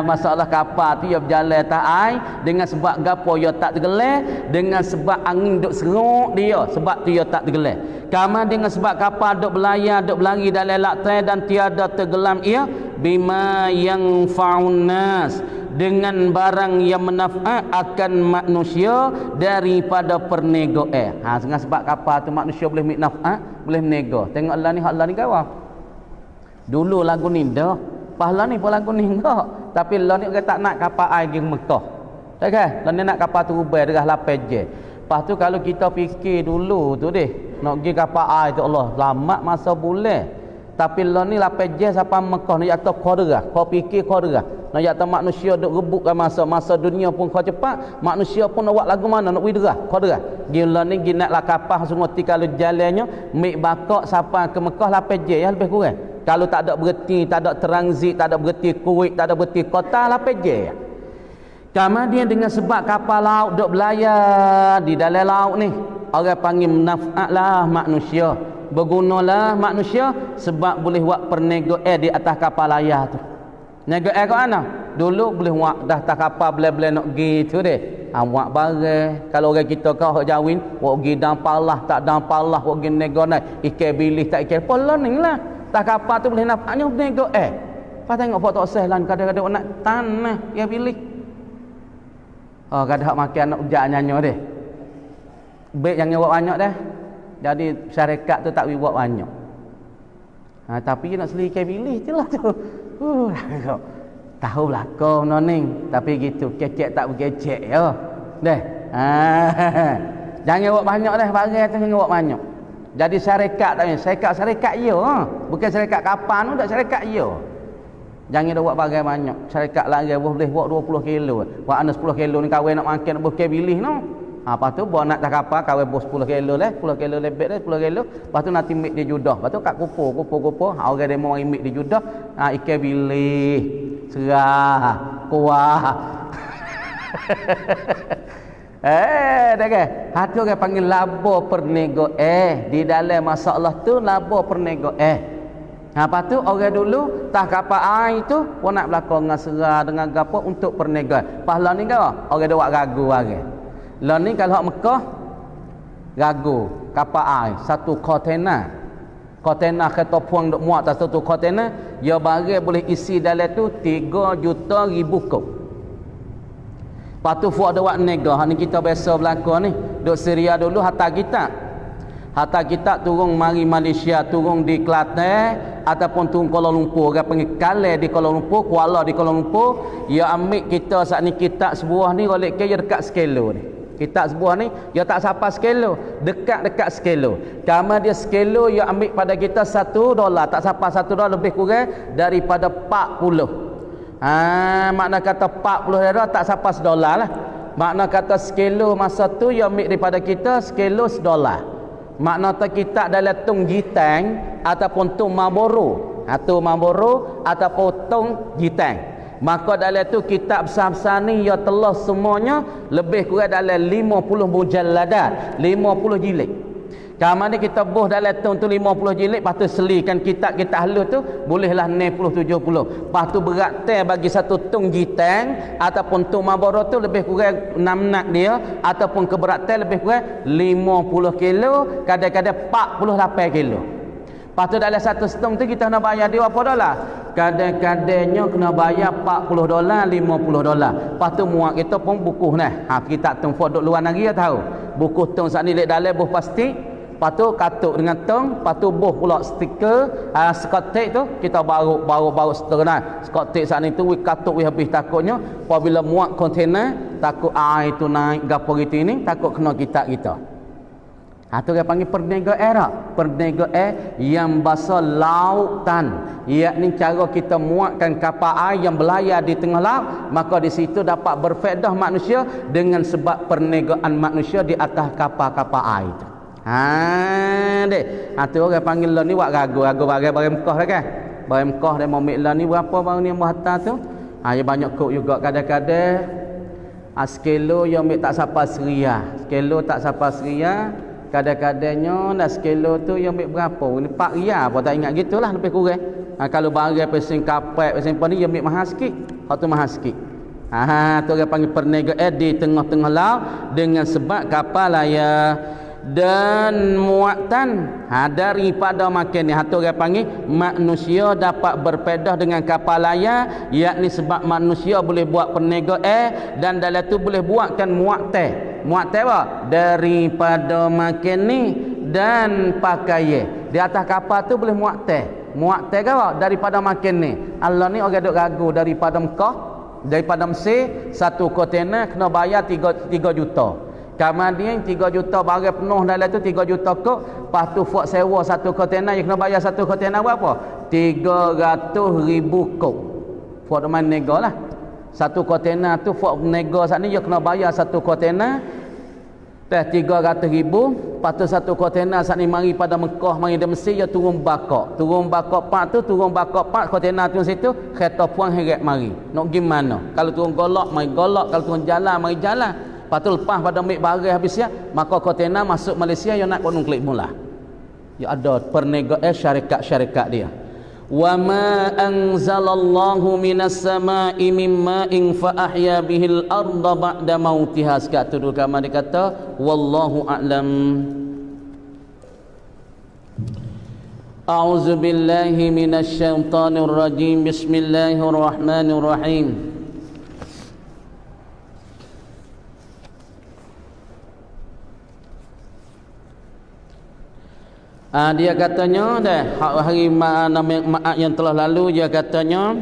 Masalah kapal tu dia berjalan atas air dengan sebab gapo dia tak tergelar, dengan sebab angin duk serok dia, sebab tu dia tak tergelar. Kama dengan sebab kapal duk berlayar, duk berlari dalam lautan dan tiada tenggelam ia bima yang faun nas, dengan barang yang manfaat akan manusia daripada perniagaan. Dengan sebab kapal tu manusia boleh manfaat, boleh menego. Tengok Allah ni kawan. Dulu lagu ni dah. Pahala ni pun lagu ni enggak. Tapi Allah ni orang tak nak kapal air pergi Mekah. Tak kan? Allah ni nak kapal tu ubah derah lapar je. Lepas tu kalau kita fikir dulu tu deh, nak pergi kapal air tu Allah lama masa bulan. Tapi Allah ni lapar je sampai Mekah ni atau Qadrah. Kau fikir Qadrah. nak jatuh manusia duk rebutkan masa dunia pun kau cepat, manusia pun nak buat lagu mana nak pergi derah kau derah gila ni gi naklah kapal semua ti kalau jalannya mik bakak sampai ke Mekah 8 je ya lebih kurang. Kalau tak ada berhenti, tak ada transit, tak ada berhenti Kuwait, tak ada berhenti kota 8 je ya. Kemudian dengan sebab kapal laut duk belayar di dalam laut ni, orang panggil manfaatlah manusia, bergunalah manusia sebab boleh buat pernego di atas kapal layar tu. Nego kat mana? Dulu boleh buat dah atas kapal boleh-boleh nak pergi tu deh. Buat barang. Kalau orang kita kau hok jawin, buat pergi dampalah, tak dampalah, buat pergi nego naik, ikan bilis tak ikan poloning lah. Atas kapal tu boleh nampaknya nego Pas tengok foto sehlan kadang-kadang nak tanah yang bilis. Oh, kadang makan anak ujak nyanyo deh. Baik jangan buat banyak dah. Jadi syarikat tu tak boleh buat banyak. Tapi nak seli ikan bilis je lah tu. Tahu belakang noning. Tapi gitu, kecek tak berkecek ya. Deh. Jangan buat banyak dah. Barang tu jangan buat banyak. Jadi syarikat tak ni. Syarikat ya. Bukan syarikat kapan tu, tak syarikat ya. Jangan dah buat bagai banyak. Syarikat lagi boleh buat 20 kilo. Buat anak 10 kilo ni kawin nak makan nak buka bilih no. Lepas tu buat nak tak apa kawin buat 10 kilo lah. 10 kilo lebih dah 10 kilo. Lepas tu nanti mik dia judah. Lepas tu kat kupu. Orang dia mau mik dia judah. Ikan bilih. Serah. Kuah. Dah kan? Hatu orang panggil labo pernego di dalam masalah tu labo pernego Lepas tu orang dulu tak kapal air tu pun nak berlakon dengan serah dengan gapo untuk perniagaan. Pas lah ni kau orang dia buat ragu orang. Lah ni kalau hak Mekah ragu kapal air satu kontena. Kontena kereta puang duk muat atas satu kontena, ya barang boleh isi dalam tu 3 juta ribu kop. Lepas tu fuak dia buat niaga. Hak ni kita biasa berlakon ni. Duk Syria dulu hantar kita turun mari Malaysia, turun di Kelantan ataupun turun Kuala Lumpur. Orang panggil Kale di Kuala Lumpur, Kuala di Kuala Lumpur. Dia ambil kita saat ni kitab sebuah ni golek ke dia dekat sekilo ni. Kitab sebuah ni dia tak sampai sekilo, dekat sekilo. Kama dia sekilo dia ambil pada kita $1, tak sampai $1 lebih kurang daripada 40. Makna kata 40 tak sampai $1 lah. Makna kata sekilo masa tu dia ambil daripada kita sekilo $1. Makna tak kita dalam tung jitang ataupun tung Marlboro. Tung Marlboro ataupun tung jitang. Maka dalam tu kitab besar-besar ni ya telah semuanya lebih kurang dalam 50 mujalladat, 50 jilid. Kamar ni kita buh dalam tung tu 50 jilid, lepas tu selikan kitab-kitab halus tu bolehlah 60-70. Lepas tu berat teh bagi satu tung jitang ataupun tung Marlboro tu lebih kurang 6 nak dia ataupun keberatan lebih kurang 50 kilo, kadang-kadang 48 kilo. Lepas tu dalam satu setong tu kita nak bayar dia berapa dolar? Kadang-kadangnya kena bayar $40, $50. Lepas tu muat kita pun buku nah. Kita tung fodok luar negeri ya tahu. Buku tung saat ni lek dalam buh plastik. Lepas tu katuk dengan tong, lepas tu buh pula stiker, skotek tu kita baru stiker nah. Skotek saat ni tu we katuk we habis takutnya apabila muat kontainer takut air tu naik gapo gitu ini takut kena kita. Itu dia panggil perniagaan yang bahasa lautan, yakni cara kita muatkan kapal air yang berlayar di tengah laut, maka di situ dapat berfaedah manusia dengan sebab perniagaan manusia di atas kapal-kapal air itu. Itu orang panggil lah ni buat ragu barang Mekah dah kan. Barang Mekah dia mau ambil lah ni berapa barang ni yang hantar tu. Dia banyak kok juga kadang-kadang sekilo yang ambil tak sampai $1. Kadang-kadangnya nak sekilo tu yang ambil berapa? Ini $4 apa tak ingat gitulah lebih kurang. Kalau barang pesing kapek pesing apa ni yang ambil mahal sikit. Hak tu mahal sikit. Tu orang panggil perniagaan di tengah-tengah laut dengan sebab kapal layar dan muatan daripada makan ni. Tu orang panggil manusia dapat berpedah dengan kapal layar, yakni sebab manusia boleh buat perniagaan dan dalam tu boleh buatkan muatan apa? Daripada makan ni dan pakaian. Di atas kapal tu boleh muatan apa? Daripada makan ni. Allah ni orang duk ragu daripada Mekah, daripada Mesir, satu kontena kena bayar 3 juta. Kemudian 3 juta barang penuh dalam tu 3 juta kok. Lepas tu Ford sewa satu kontena yang kena bayar satu kontena berapa? 300,000 kok. Ford main nego lah. Satu kontena tu Ford nego saat ni dia kena bayar satu kontena teh 300,000. Lepas tu satu kontena saat ni mari pada Mekah, mari di Mesir, dia turun bakok part kontena tu situ kereta puang heret mari nak pergi mana. Kalau turun golok mari golok, kalau turun jalan mari jalan. Lepas tu lepas pada ambil barang habis ya, maka kontena masuk Malaysia yang nak konung klik mula. Ya ada syarikat-syarikat dia. Wa ma anzalallahu minas sama'i min ma'in fa ahya bihil arda ba'da mautiha. Sekat tu dulu kama dia kata wallahu a'lam. A'udzu billahi minasy syaithanir rajim. Bismillahirrahmanirrahim. Dia katanya dah hari maaf yang telah lalu, dia katanya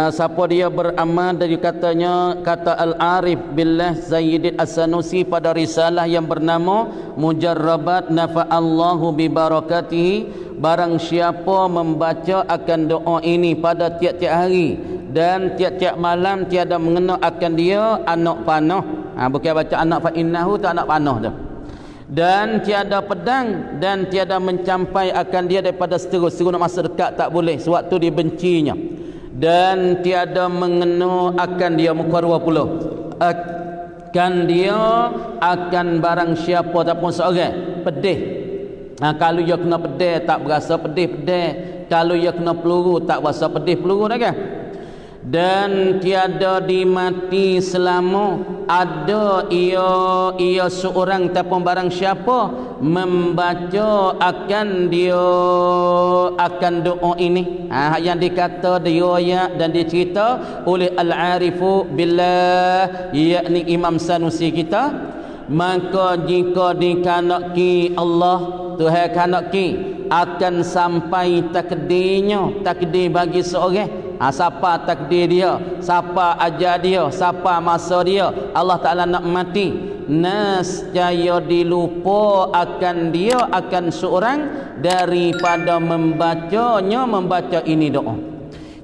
siapa dia beramal, dari katanya kata Al-Arif Billah Zayyid As-Sanusi pada risalah yang bernama Mujarrabat Nafa'allahu Bibarakatihi. Barang siapa membaca akan doa ini pada tiap-tiap hari dan tiap-tiap malam, tiada mengenal akan dia anak panah. Bukan baca anak fa'innahu tu anak panah tu. Dan tiada pedang dan tiada mencampai akan dia daripada seterus nak masa dekat tak boleh sewaktu dibencinya. Dan tiada mengena akan dia muka 20 akan dia akan barang siapa ataupun seorang pedih. Kalau dia kena pedih tak berasa pedih. Kalau dia kena peluru tak berasa pedih peluru dah kan. Dan tiada dimati selama ada ia seorang ataupun barang siapa membaca akan dia akan doa ini. Yang dikata diriwayat dan dicerita oleh Al-Arifu Billah, yakni Imam Sanusi kita. Maka jika dikanaki Allah, Tuhan kanaki, akan sampai takdirnya, takdir bagi seorang. Siapa takdir dia, siapa ajar dia, siapa masa dia, Allah Ta'ala nak mati, nescaya dilupa akan dia akan seorang daripada membaca ini doa.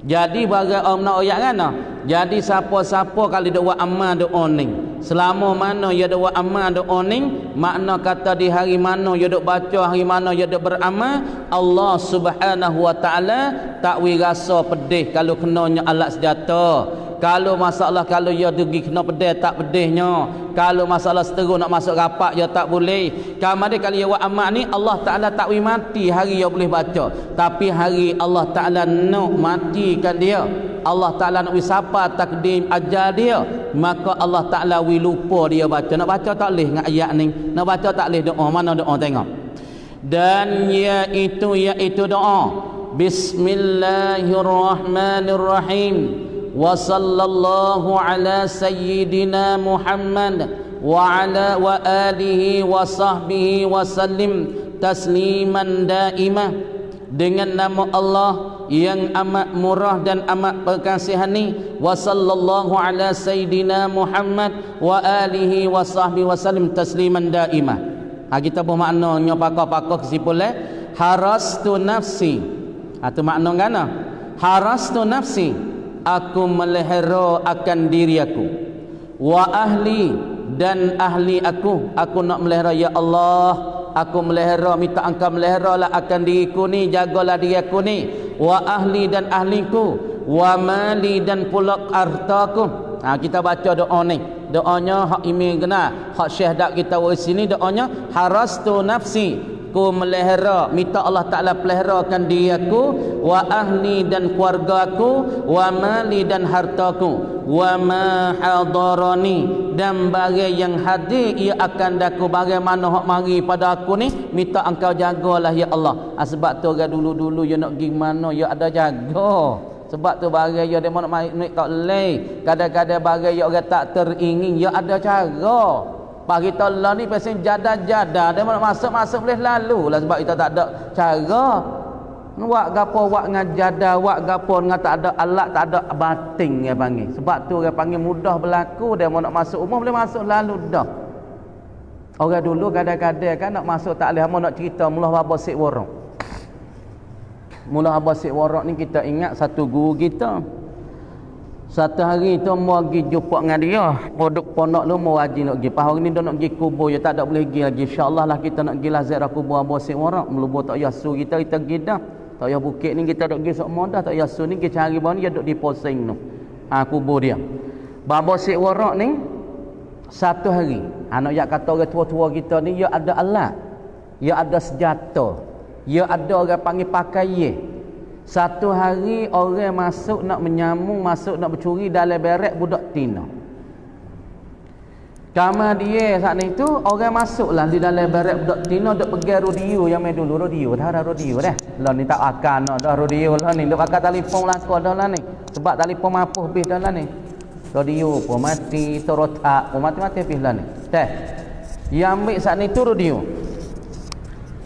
Jadi bagi orang nak ayat kan? Jadi siapa-siapa kalau dia buat amal doa ni, selama mana dia buat amal doa ni, makna kata di hari mana dia duk baca, hari mana dia duk beramal, Allah Subhanahu wa taala tak rasa pedih kalau kenanya alat senjata. Kalau masalah kalau dia pergi kena pedih tak pedihnya. Kalau masalah seterus nak masuk rapat dia tak boleh. Kemudian kalau dia buat amal ni, Allah Taala tak mati hari dia boleh baca. Tapi hari Allah Taala nak matikan dia, Allah Ta'ala nak wisapa takdim ajar dia, maka Allah Ta'ala lupa dia baca. Nak baca tak boleh dengan ayat ni, nak baca tak boleh doa. Mana doa tengok. Dan iaitu doa Bismillahirrahmanirrahim. Wa sallallahu ala sayyidina Muhammad wa ala wa alihi wa sahbihi wa sallim tasliman daimah. Dengan nama Allah yang amat murah dan amat berkasihani. Wa sallallahu ala sayyidina Muhammad wa alihi wa sahbihi wa sallim tasliman daimah. Kita bermaknanya pakar-pakar kesimpulan harastu nafsi. Itu makna kan? Harastu nafsi, aku melihara akan diri aku, wa ahli dan ahli aku nak melihara. Ya Allah, aku melihara, minta engkau meliharalah akan diriku ni, jagalah diri aku ni, wa ahli dan ahliku, wa mali dan pula hartaku. Kita baca doa ni, doanya hak imi kena, hak syahdat kita waris sini, doanya harastu nafsi, ku melihara, minta Allah Ta'ala peliharakan diri aku, wa ahli dan keluarga aku, wa mali dan hartaku, wa ma hadarani dan bagai yang hadir ia akan daku, bagaimana hak mari pada aku ni, minta engkau jagalah ya Allah. Sebab tu orang dulu-dulu ya nak pergi mana ya ada jaga. Sebab tu bagai ya dia nak naik tak leh, kadang-kadang bagai ya orang tak teringin ya ada cara. Pak kita lah ni pasal jada-jada, dia nak masuk-masuk boleh lalu lah, sebab kita tak ada cara. Wak gapo wak ngajada, wak gapo dengan tak ada alat, tak ada bating dia panggil. Sebab tu orang panggil mudah berlaku, dia mau nak masuk umur boleh masuk lalu dah. Orang dulu kadang-kadang kan nak masuk tak boleh, mau nak cerita mula bapa sik warung. Mula Abasik Warak ni kita ingat satu guru kita. Satu hari tu mau pergi jumpa dengan dia. Produk pondok lu mau wajib nak pergi. Pas hari ni dia nak pergi kubur, dia tak ada boleh pergi lagi. InsyaAllah lah kita nak pergi lah ziarah kubur Abasik Warak. Melubur tak payah su kita pergi dah. Tak payah bukit ni kita nak pergi semua dah. Tak payah su ni kita cari bawah ni dia duduk di posing tu. Kubur dia. Abasik Warak ni satu hari. Anak yak kata orang tua-tua kita ni dia ada alat. Dia ada senjata. Dia ada orang panggil pakaian. Satu hari orang masuk nak menyambung, masuk nak bercuri dalam berek budak tina. Kamar dia saat ni tu orang masuklah di dalam berek budak tina duk pegang radio yang main dulu radio. Dah ada radio dah. Lah ni tak akan dah radio lah ni. Duk pakai telefon lah kau dah lah ni. Sebab telefon mampu habis dah lah ni. Radio pun mati, terotak pun mati-mati habis lah ni. Dah. Yang ambil saat ni tu radio.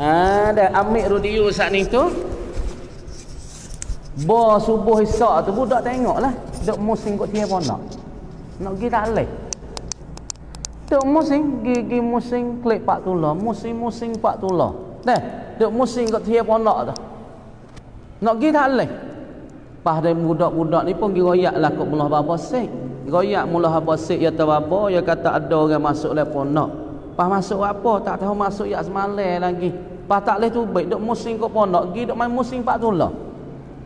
Dah ambil radio saat ni tu. Bo subuh isak tu budak tengoklah duk musing kat tiap pondok. Nak pergi tak leh. Duk musing gigi musing klik pak tulah, musing pak tulah. Dah, duk musing kat tiap pondok tu. Nak pergi tak leh. Pas dia budak-budak ni pun pergi royak lah kat Mullah Abasik. Royak Mullah Abasik ya tababa, ya kata ada orang masuk le pondok. Pas masuk apa tak tahu masuk yak semalam lagi. Pas tak leh tu baik duk musing kat pondok, pergi duk main musing pak tulah.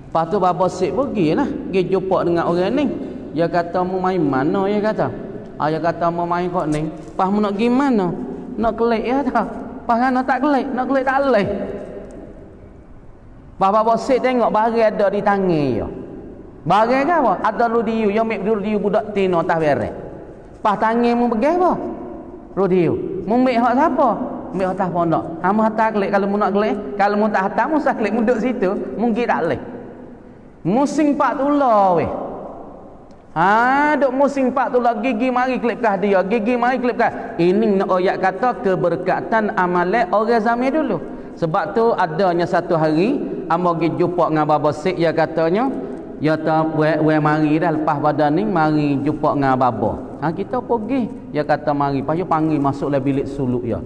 Lepas tu Bapa Sik pergi lah. Pergi jumpa dengan orang ni. Dia kata mu main mana dia kata. Dia kata mu main kat ni. Pas mu nak pergi mana? Nak kelik ya tak? Pas kan tak kelik. Nak kelik tak boleh. Pas Bapa Sik tengok barang ada di tangan dia. Barang ke apa? Ada radio. Yang ambil radio budak tino atas berek. Pas tangan mu pergi apa? Radio. Mu ambil hak siapa? Ambil atas pondok. Mu hantar kelik kalau mu nak kelik. Kalau mu tak hantar mu sah kelik mu duduk situ. Mu pergi tak boleh. Musing pak tulah weh. Duk musing pak tulah gigi mari klipkah dia, gigi mari klipkah. Ini nak ayat kata keberkatan amalan orang zaman dulu. Sebab tu adanya satu hari amba pergi jumpa dengan Bapa Sik, dia katanya, ya ta we mari dah lepas badan ni mari jumpa dengan baba. Kita pergi, dia kata mari, pas dia panggil masuklah bilik suluk dia.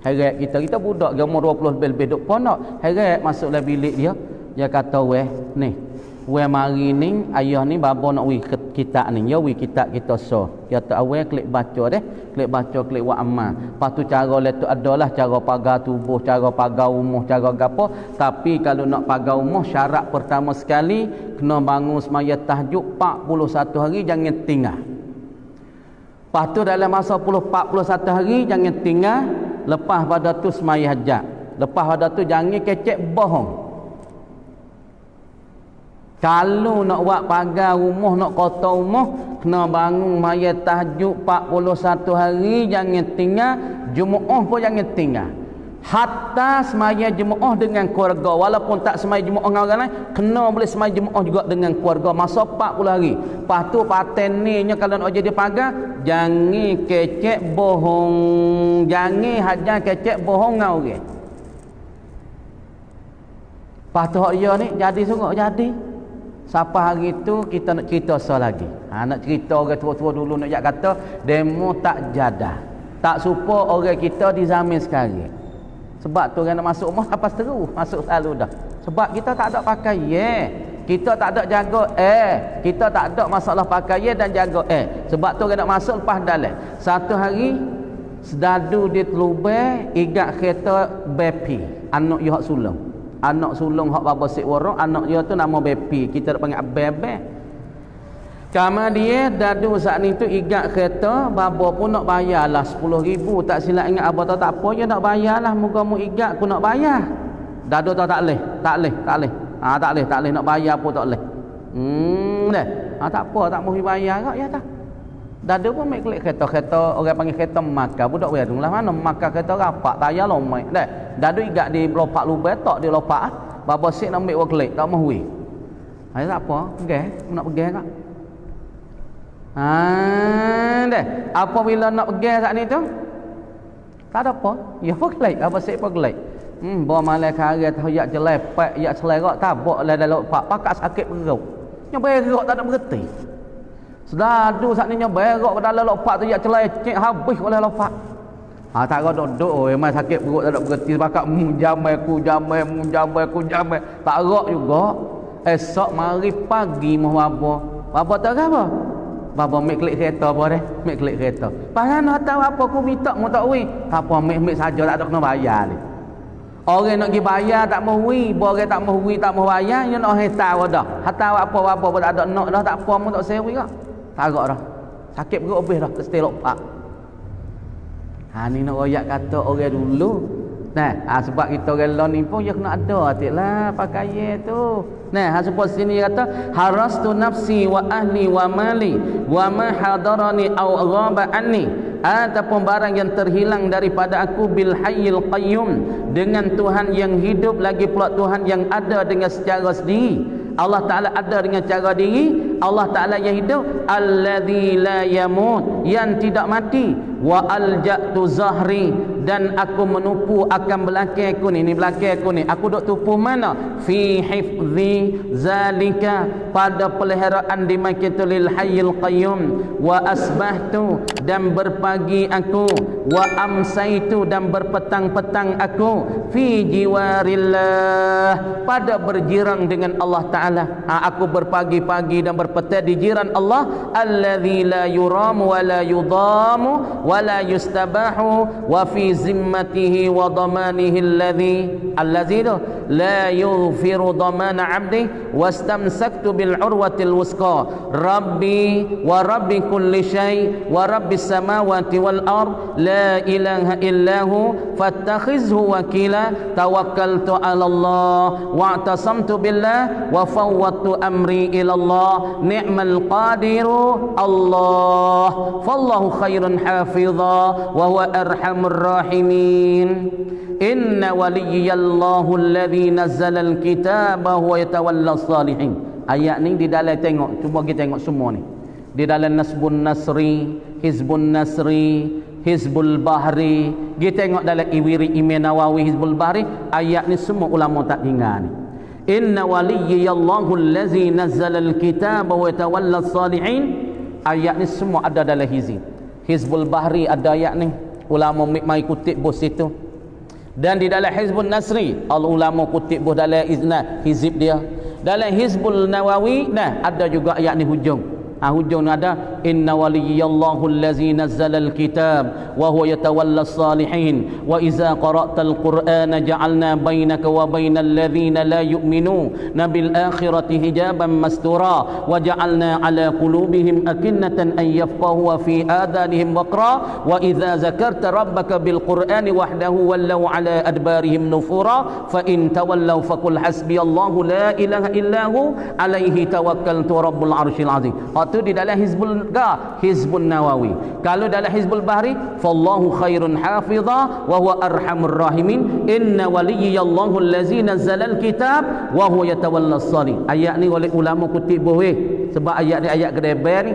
Heret kita budak dia umur 20 lebih duk pondok. Heret masuklah bilik dia. Dia kata weh ni we mari ni ayah ni bapa nak wi kitab ni ya wi kitab kita so dia tak awal klik baca deh klik baca klik buat amal. Lepas tu cara le tu adalah cara pagar tubuh, cara pagar umuh, cara gapo. Tapi kalau nak pagar umuh syarat pertama sekali kena bangun semaya tahajud 41 hari jangan tinggal. Lepas tu dalam masa 41 hari jangan tinggal. Lepas pada tu semaya hajat. Lepas pada tu jangan kecek bohong. Kalau nak buat pagar rumah, nak kotor rumah, kena bangun mayat tahajud 41 hari, jangan tinggal. Jumu'ah pun jangan tinggal. Hatta semaya jumu'ah dengan keluarga. Walaupun tak semaya jumu'ah dengan orang lain, kena boleh semaya jumu'ah juga dengan keluarga. Masa 40 hari. Lepas tu patennya kalau nak jadi pagar, jangan kecek bohong. Jangan hajar kecek bohong dengan orang. Lepas tu dia ni jadi sungguh jadi. Siapa hari tu kita nak cerita so lagi. Nak cerita orang tua-tua dulu nak kata demo tak jadah. Tak suka orang kita di zaman sekarang. Sebab tu orang nak masuk rumah lepas terus masuk selalu dah. Sebab kita tak ada pakai kita tak ada jaga kita tak ada masalah pakai dan jaga Sebab tu orang nak masuk lepas dalam. Satu hari sedadu di Telubeh igat kereta Bepi anak dia hak sulung. Anak sulung hak Bapa Sik Warak, anak dia tu nama Bepi. Kita dah panggil Bebe. Kama dia dadu saat ni tu igat kereta, baba pun nak bayarlah 10,000. Tak silap ingat abah tak apa, dia nak bayarlah. Muka mu igat aku nak bayar. Dadu tak leh, tak leh. Tak leh nak bayar pun tak leh. Tak apa, tak mau bayar kak ya tak. Dadu pun mek klik kereta orang panggil kereta Makkah. Budak weru lah mana Makkah kereta rapak tayar lomek. Dadu igat di lopak lubang tok di lopak. Bapa Sik nak ambil klik tak mau wi. Tak apa, pergi, nak pergi kak. Apabila nak pergi saat ni tu tak ada apa. Ya pun klik, Bapa Sik pun klik. Bawa malai kare tahu yak jelepek, yak selerak tabak lah dalam lopak. Pakak sakit perut. Yang bergerak tak ada berhenti. Sedadu saat ni nyoba berok dalam lopak tu yak celecek habis oleh lopak. Tak ada duk memang sakit perut tak ada berhenti bakak jamai aku tak gerak juga. Esok mari pagi mau apa tak apa. Bapa mek klik kereta apa dah? Mek klik kereta. Pasal tahu apa aku minta mu tak wi. Tak apa mek saja tak ada kena bayar ni. Orang nak pergi bayar tak mau wi, orang tak mau wi tak mau bayar, dia nak tahu dah. Tahu apa-apa pun tak ada nak dah, tak apa mu tak sewi kak. Tak agak dah. Sakit perut habis dah, mesti lompat. Ni nak royak kata orang dulu. Sebab kita orang lain ni pun dia kena ada atiklah pakaian tu. Sebab sini kata harastu nafsi wa ahli wa mali wa ma hadarani aw ghaba anni, ataupun barang yang terhilang daripada aku bil hayyil qayyum, dengan Tuhan yang hidup lagi pula Tuhan yang ada dengan secara sendiri. Allah Ta'ala ada dengan cara diri, Allah Ta'ala yang hidup, alladzi la yamut, yang tidak mati, wa alja'tu zahri, dan aku menupu akan belakang aku ni belakang aku ni, aku duk tupu mana? Fi hifzi zalika, pada peliharaan dimakitu lil hayyil qayyum, wa asbahtu, dan berpagi aku, wa amsaitu, dan berpetang-petang aku, fi jiwarillah, pada berjirang dengan Allah Ta'ala. Aku berpagi-pagi dan berpetang di jiran Allah, alladzi la yuramu wa la yudamu wa la yustabahu, wa fi zimmatihi wa damanihi alladzi la yughfiru damana 'abdi, wastamsaktu bil urwatil wusqa, rabbi wa rabbi kulli syai wa rabbis samawati wal ard, la ilaha illahu fattakhizhu wakila, tawakkaltu 'ala Allah wa'tasamtu billah wa fawwadtu amri ila Allah, ni'mal qadiru Allah, fallahu khairun hafidha wa huwa arhamur rahimin. Inna waliyallahu alladhi nazzala al-kitaba wa yatawalla salihin. Ayat ni di dalam tengok, cuba kita tengok semua ni. Di dalam Nasbun Nasri, Hizbun Nasri, Hizbul Bahri, kita tengok dalam Iwiri Imam Nawawi Hizbul Bahri, ayat ni semua ulama tak tinggal ni. Inna waliyallahu allazi nazzala al-kitaba wa yatawalla salihin. Ayat ni semua ada dalam Hizbul Bahri ada ayat ni. Ulama mai kutip bos situ. Dan di dalam Hizbun Nasri, ulama kutip bos dalam hizib dia. Dalam Hizbul Nawawi ada juga ayat ni hujung. Hujung ada inna waliyallahu allazi nazzala alkitab wa huwa yatawalla salihin wa idza qara'tal qur'ana ja'alna bainaka wa bainal ladzina la yu'minuna bil akhirati hijaban mastura wa ja'alna ala qulubihim akinnatan an yafqahu wa fi adanihim waqra wa idza zakarta rabbaka bil qur'ani wahdahu wallaw ala adbarihim nufura fa in tawallaw faqul hasbiyallahu la ilaha illahu alaihi tawakkaltu rabbul arsyil azim. Itu di dalam Hizbun Nawawi. Kalau dalam Hizbul Bahri, fallahu khairun hafidha wa huwa arhamur rahimin, inna waliyallahu allazi nazzala alkitab wa huwa yatawalla salih. Ayat ni oleh ulama kutip boleh, sebab ayat ni ayat kedebel ni.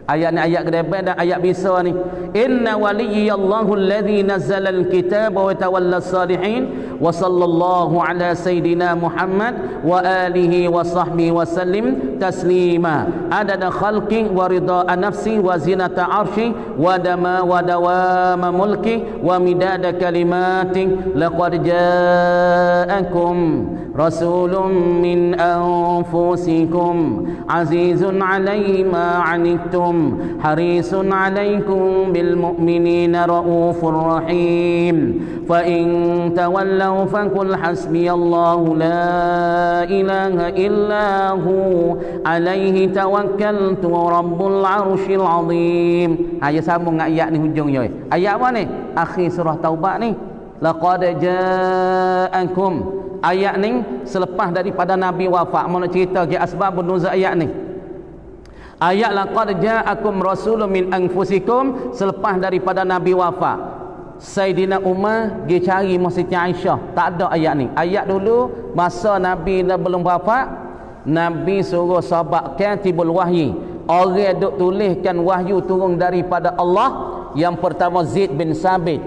Ayat ni ayat kedebel dan ayat bisa ni. Inna waliyallahu allazi nazzala alkitab wa yatawalla salihin, wa sallallahu ala sayidina Muhammad wa alihi wa sahbihi wa sallim taslima adada khalqi wa ridha nafsi wa zinata arshi wa dama wa dawama mulki wa midada kalimati. Laqad ja'akum rasulun min anfusikum azizun alayhi ma 'anittum harisun alaykum bil mu'minina raufur rahim. Fa in tawallaw faqul hasbiyallahu la ilaha illa hu alaihi tawakkaltu rabbul arsyil azim. Ayat sambung dengan ayat ni hujungnya. Ayat apa ni? Akhir surah Taubah ni. Laqad ja'akum. Ayat ni selepas daripada Nabi wafat. Mana cerita ke asbabun nuzul ayat ni. Ayat laqad ja'akum rasulun min anfusikum selepas daripada Nabi wafat. Sayyidina Umar pergi cari Siti Aisyah, tak ada ayat ni. Ayat dulu masa Nabi dah belum wafat, Nabi suruh sahabat katibul wahyi, orang duk tuliskan wahyu turun daripada Allah. Yang pertama Zaid bin Sabit,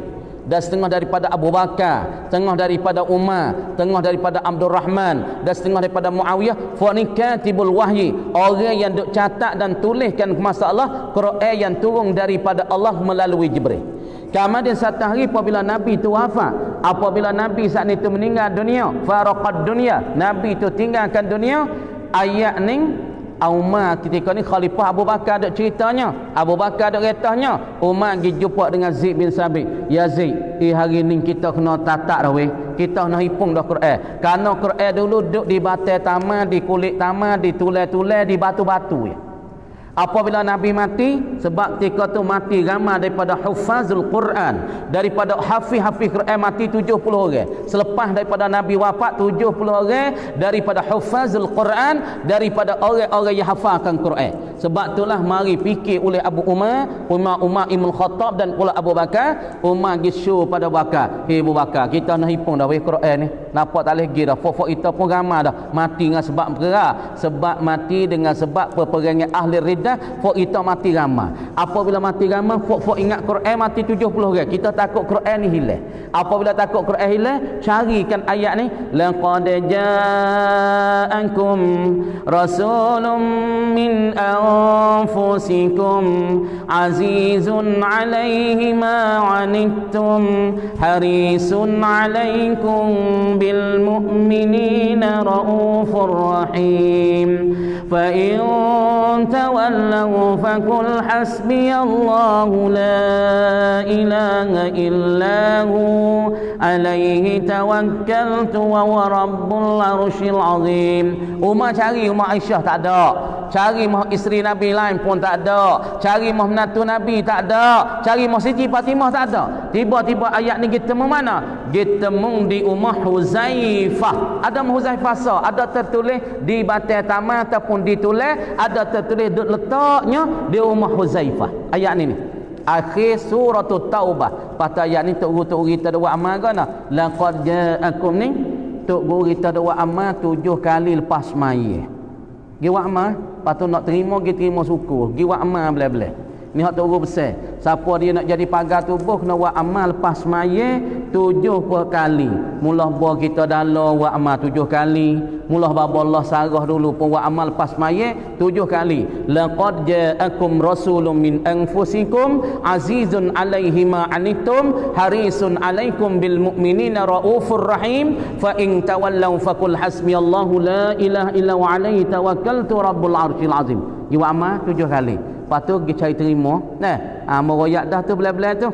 dan setengah daripada Abu Bakar, setengah daripada Umar, setengah daripada Abdul Rahman, dan setengah daripada Muawiyah. Fa ni katibul wahyi, orang yang duk catat dan tuliskan masa Allah Quran yang turun daripada Allah melalui Jibril. Kemudian satu hari apabila Nabi itu wafat, apabila Nabi saat itu meninggal dunia, faraqad dunia, Nabi itu tinggalkan dunia, ayat ni Umar ketika ni Khalifah Abu Bakar ada ceritanya, Abu Bakar ada retahnya, Umar pergi jumpa dengan Zaid bin Sabit. Ya Zaid, hari ni kita kena tatak dah weh, kita nak hipung dah Quran. Kerana Quran dulu duduk di batai taman, di kulit taman, di tulai-tulai, di batu-batu ya. Apabila Nabi mati, sebab ketika tu mati ramai daripada hufazul Quran, daripada hafiz-hafiz Quran mati 70 orang. Selepas daripada Nabi wafat 70 orang daripada hufazul Quran, daripada orang-orang yang hafalkan Quran. Sebab itulah mari fikir oleh Abu Umar Ibn Khattab dan pula Abu Bakar. Umar gisu pada Bakar, "Hei Abu Bakar, kita nak hipung dah weh Quran ni. Nampak tak lagi dah. Fok-fok kita pun ramai dah. Mati dengan sebab perang, sebab mati dengan sebab peperangan ahli riddah, fok kita mati ramai. Apabila mati ramai, fok ingat Quran mati 70 orang. Kita takut Quran ni hilang. Apabila takut Quran hilang, carikan ayat ni, laqad ja'akum rasulun min anfusikum azizun 'alaihi ma 'anittum harisun 'alaikum bil mu'minina raufur rahim. Fa in tawallaw faqul hasbiyallahu la ilaha illa hu alaihi tawakkaltu wa huwa rabbul arsyil azim." Umar cari Umar Aisyah tak ada, cari isteri Nabi lain pun tak ada, cari menantu Nabi tak ada, cari Siti Fatimah tak ada. Tiba-tiba ayat ni kita temu mana? Kita temu di rumah Huzaifah. Ada Huzaifah sah, ada tertulis di batai taman ataupun ditulis, ada tertulis letaknya di rumah Huzaifah. Ayat ni akhir surah Taubah. Pada ayat ni tok guru kita doa amal kan, laqad ja'akum ni tok guru kita doa amal 7 kali lepas mai. Gi wa amal, patut nak terima gi terima syukur, gi wa amal belah-belah. Ni hak tok guru besar. Siapa dia nak jadi pagar tubuh kena wa amal lepas mai 7 kali. Mula buah kita dalam wa amal 7 kali. Mula bapa Allah sarah dulu pun wa amal lepas mai 7 kali. Laqad ja'akum rasulun min anfusikum azizun 'alaihi ma 'anittum harisun 'alaikum bil mu'minina raufur rahim. Fa in tawallaw faqul hasbiyallahu la ilaha illa huwa 'alaihi tawakkaltu rabbul arsyil azim. Wa amal 7 kali. Lepas tu pergi cari terima. Meroyak dah tu belah-belah tu.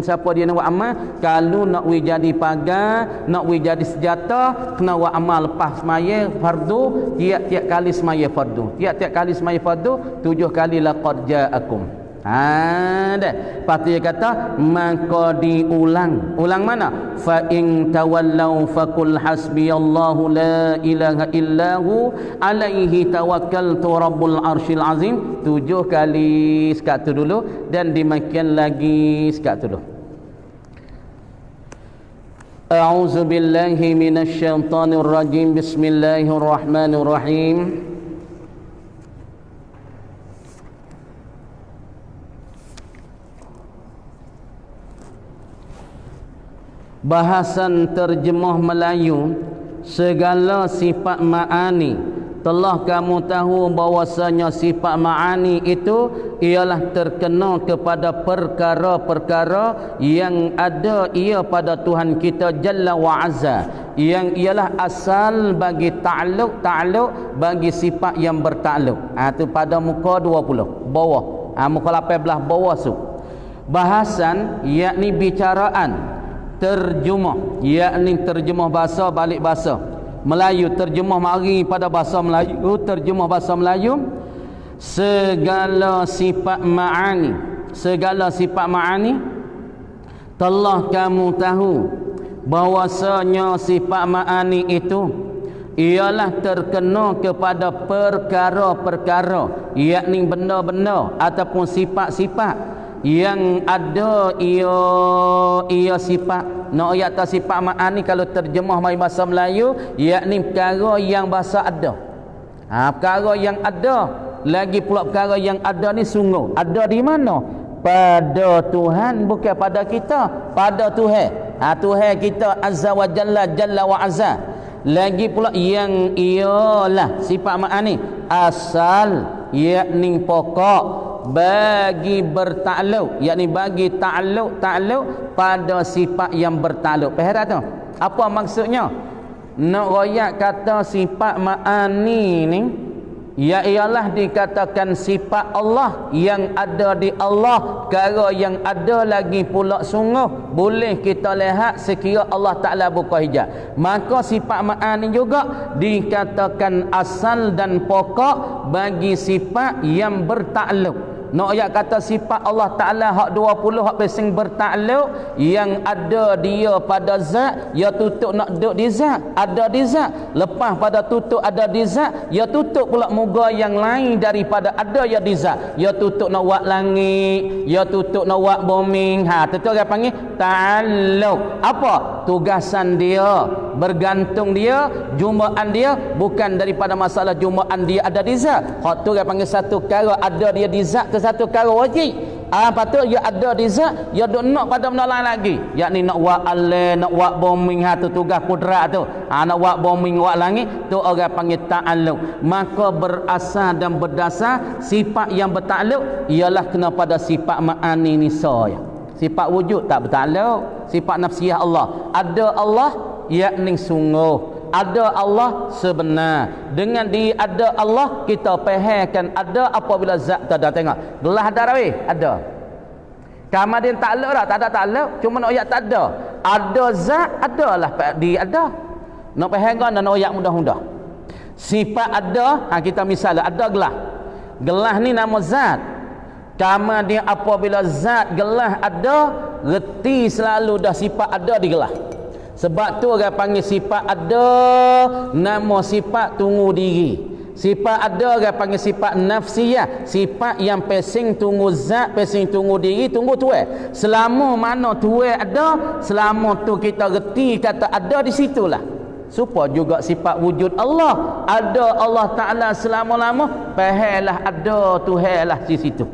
Siapa dia nak buat amal? Kalau nak we jadi pagar, nak we jadi senjata, kena buat amal lepas semaya fardu, tiap-tiap kali semaya fardu. Tiap-tiap kali semaya fardu 7 kali laqad ja'akum. Dah. Lepas tu dia kata maka diulang. Ulang mana? Fa in tawallaw faqul hasbiyallahu la ilaha illahu alaihi tawakkaltu rabbul arsyil azim. 7 kali sekat tu dulu dan dimakan lagi sekat tu dulu. A'udzu billahi minasyaitonir rajim. Bismillahirrahmanirrahim. Bahasan terjemah Melayu, segala sifat ma'ani telah kamu tahu bahwasanya sifat ma'ani itu ialah terkena kepada perkara-perkara yang ada ia pada Tuhan kita Jalla wa Azza, yang ialah asal bagi ta'alluq bagi sifat yang bertakluk. Itu pada muka 20 bawah, muka 18 bawah tu. Bahasan yakni bicaraan, terjemah yakni terjemah bahasa balik bahasa Melayu, terjemah mari pada bahasa Melayu, terjemah bahasa Melayu. Segala sifat ma'ani telah kamu tahu bahwasanya sifat ma'ani itu ialah terkena kepada perkara-perkara, yakni benda-benda ataupun sifat-sifat yang ada ia sifat. Nak ayat atas sifat ma'ani kalau terjemah mai bahasa Melayu yakni perkara yang bahasa ada. Perkara yang ada, lagi pula perkara yang ada ni sungguh. Ada di mana? pada Tuhan, bukan pada kita, pada Tuhan. Tuhan kita azza wa jalla, jalla wa azza. Lagi pula yang ialah sifat ma'ani asal, yakni pokok, bagi bertakluk, yakni bagi takluk pada sifat yang bertakluk. Faham tak tu? Apa maksudnya? Nak royak kata sifat ma'ani ni, ya ialah dikatakan sifat Allah yang ada di Allah, perkara yang ada lagi pula sungguh boleh kita lihat sekira Allah Ta'ala buka hijab. Maka sifat ma'ani juga dikatakan asal dan pokok bagi sifat yang bertakluk. Nak ayat kata sifat Allah Ta'ala hak 20 hak pesing bertakluk, yang ada dia pada zat, ya tutup nak duduk di zat, ada di zat. Lepas pada tutup ada di zat, ya tutup pula muka yang lain daripada ada ya di zat. Ya tutup nak buat langit, ya tutup nak buat bumi. Tentu orang panggil ta'alluq. Apa? Tugasan dia, bergantung dia, jumaan dia, bukan daripada masalah jumaan dia ada di zat. Hak tu orang panggil satu perkara ada dia di zat, satu perkara wajib. Patut dia ada di zat, dia duk nak pada benda lain lagi, yakni nak buat alam, nak buat bumi, tu tugas kudrat tu. Nak buat bumi, buat langit, tu orang panggil ta'alluq. Maka berasal dan berdasar sifat yang bertakluk ialah kena pada sifat ma'ani ni saya. Sifat wujud tak bertakluk. Sifat nafsiyah Allah, ada Allah yakni sungguh, ada Allah sebenar. Dengan diri ada Allah, kita fahamkan ada apabila zat tak ada. Tengok gelas ada rawih, ada. Kemudian takluk dah, tak ada takluk, cuma nak ayat tak ada. Ada zat, adalah di ada. Nak fahamkan dan ayat mudah-mudah. Sifat ada, kita misalnya ada gelas. Gelas ni nama zat. Kemudian apabila zat gelas ada, reti selalu dah sifat ada di gelas. Sebab tu orang panggil sifat ada nama sifat tunggu diri. Sifat ada orang panggil sifat nafsiyah, sifat yang pesing tunggu zat, pesing tunggu diri, tunggu tuai. Selama mana tuai ada, selama tu kita reti kata ada di situlah. Supaya juga sifat wujud Allah, ada Allah Ta'ala selama-lama, pahalah ada Tuhanlah di situ.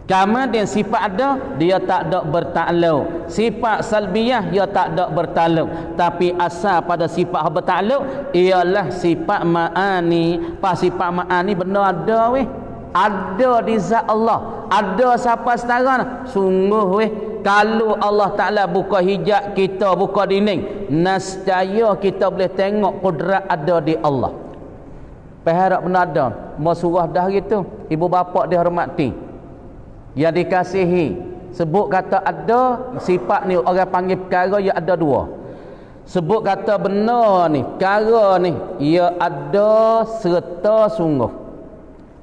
Kemudian sifat ada, dia tak ada bertakluk. Sifat salbiyah, dia tak ada bertakluk. Tapi asal pada sifat bertakluk ialah sifat ma'ani. Sifat ma'ani benda ada weh, ada di zat Allah. Ada siapa setara? Sungguh weh, kalau Allah Ta'ala buka hijab kita, buka dinding, nescaya kita boleh tengok kudrat ada di Allah. Perharap benda ada. Masurah dah gitu, ibu bapa dihormati, yang dikasihi, sebut kata ada, sifat ni orang panggil perkara yang ada dua. Sebut kata benar ni, perkara ni ia ada serta sungguh.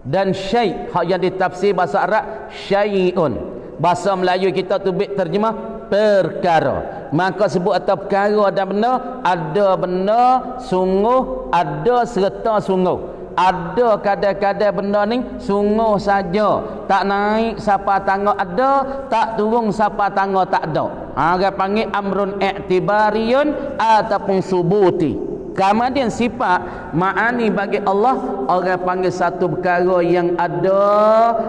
Dan syai' hak yang ditafsir bahasa Arab syai'un, bahasa Melayu kita tu terjemah perkara. Maka sebut atau perkara dan benar, ada benar sungguh, ada serta sungguh. Ada kadang-kadang benda ni sungguh saja, tak naik siapa tangga ada, tak turun siapa tangga tak ada. Orang panggil amrun i'tibariyun ataupun subuti. Kemudian sifat ma'ani bagi Allah, orang panggil satu perkara yang ada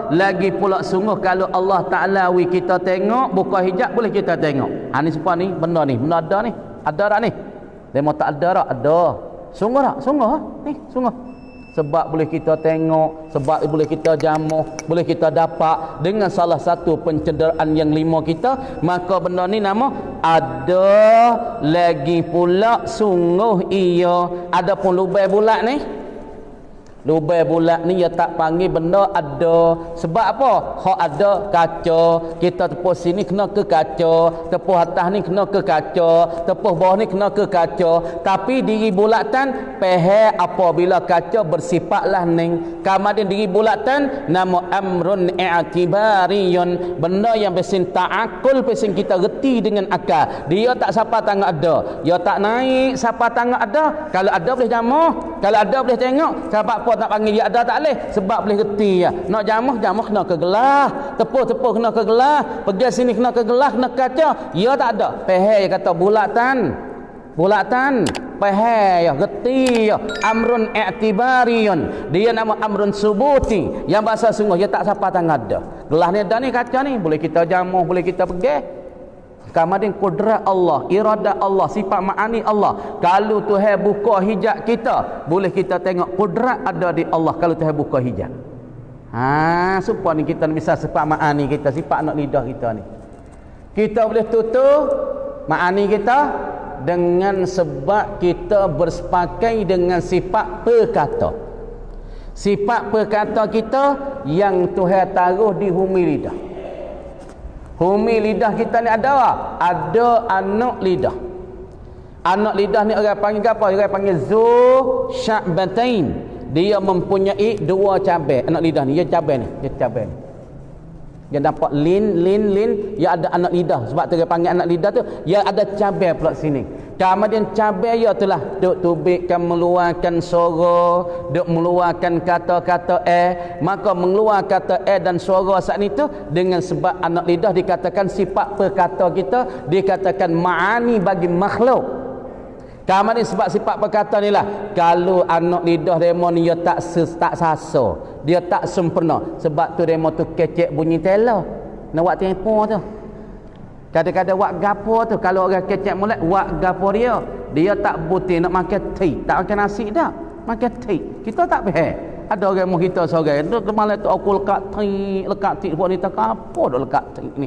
lagi pula sungguh. Kalau Allah Ta'ala kita tengok, buka hijab boleh kita tengok. Ni siapa ni, benda ni, benda ada ni, ada tak ni? Demo tak ada tak? Ada. Sungguh tak? Sungguh ni, sungguh. Sebab boleh kita tengok, sebab boleh kita jamuh, boleh kita dapat dengan salah satu pencederaan yang lima kita. Maka benda ni nama ada lagi pula sungguh ia. Adapun lubai bulat ni, lubai bulat ni dia tak panggil benda ada. Sebab apa? Hak ada kaca, kita tepuh sini kena ke kaca, tepuh atas ni kena ke kaca, tepuh bawah ni kena ke kaca. Tapi diri bulatan pehek apabila kaca bersifatlah ning. Kemudian diri bulatan nama amrun i'tibariyun, benda yang besin ta'akul, besin kita reti dengan akal. Dia tak siapa tangan ada, dia tak naik siapa tangan ada. Kalau ada boleh jamuh, kalau ada boleh tengok. Sebab apa nak panggil dia ada tak boleh? Sebab boleh reti ya. Nak jamuh kena ke gelas, tepuh kena ke gelas, pergi sini kena ke gelas, kena kaca. Ya tak ada. Pehek kata bulatan. pahaya geti amrun i'tibariyun dia nama amrun subuti yang bahasa sungguh dia tak siapa tang ada gelah ni dah ni kaca ni boleh kita jamuh boleh kita pergi kamadin kudrat Allah iradah Allah sifat ma'ani Allah kalau Tuhan buka hijab kita boleh kita tengok kudrat ada di Allah kalau Tuhan buka hijab supaya ni kita bisa sifat ma'ani kita sifat anak lidah kita ni kita boleh tutup ma'ani kita dengan sebab kita bersepakai dengan sifat perkata. Sifat perkata kita yang Tuhan taruh di humi lidah. Humi lidah kita ni ada apa? Ada anak lidah. Anak lidah ni orang panggil apa? Orang panggil zu sya'batain. Dia mempunyai dua cabai. Anak lidah ni, dia cabai ni, dia cabai ni. Dia dapat lin, dia ada anak lidah. Sebab tu dia panggil anak lidah tu, dia ada cabai pula sini. Kemudian cabai dia itulah duk tubikkan mengeluarkan suara, duk mengeluarkan kata-kata maka mengeluarkan kata dan suara saat itu dengan sebab anak lidah dikatakan sifat perkata kita, dikatakan ma'ani bagi makhluk. Kemudian sebab sifat perkata ni lah, kalau anak lidah demo ni dia tak sasa, dia tak sempurna. Sebab tu demo tu kecek bunyi tela. Nak buat tempo tu. Kadang-kadang buat gapo tu, kalau orang kecek mulai buat gapo dia tak buti nak makan teh, tak makan nasi dah, makan teh. Kita tak faham. Ada orang mau kita seorang, duk malam tu aku lekat teh buat ni tak apa dak lekat teh ni.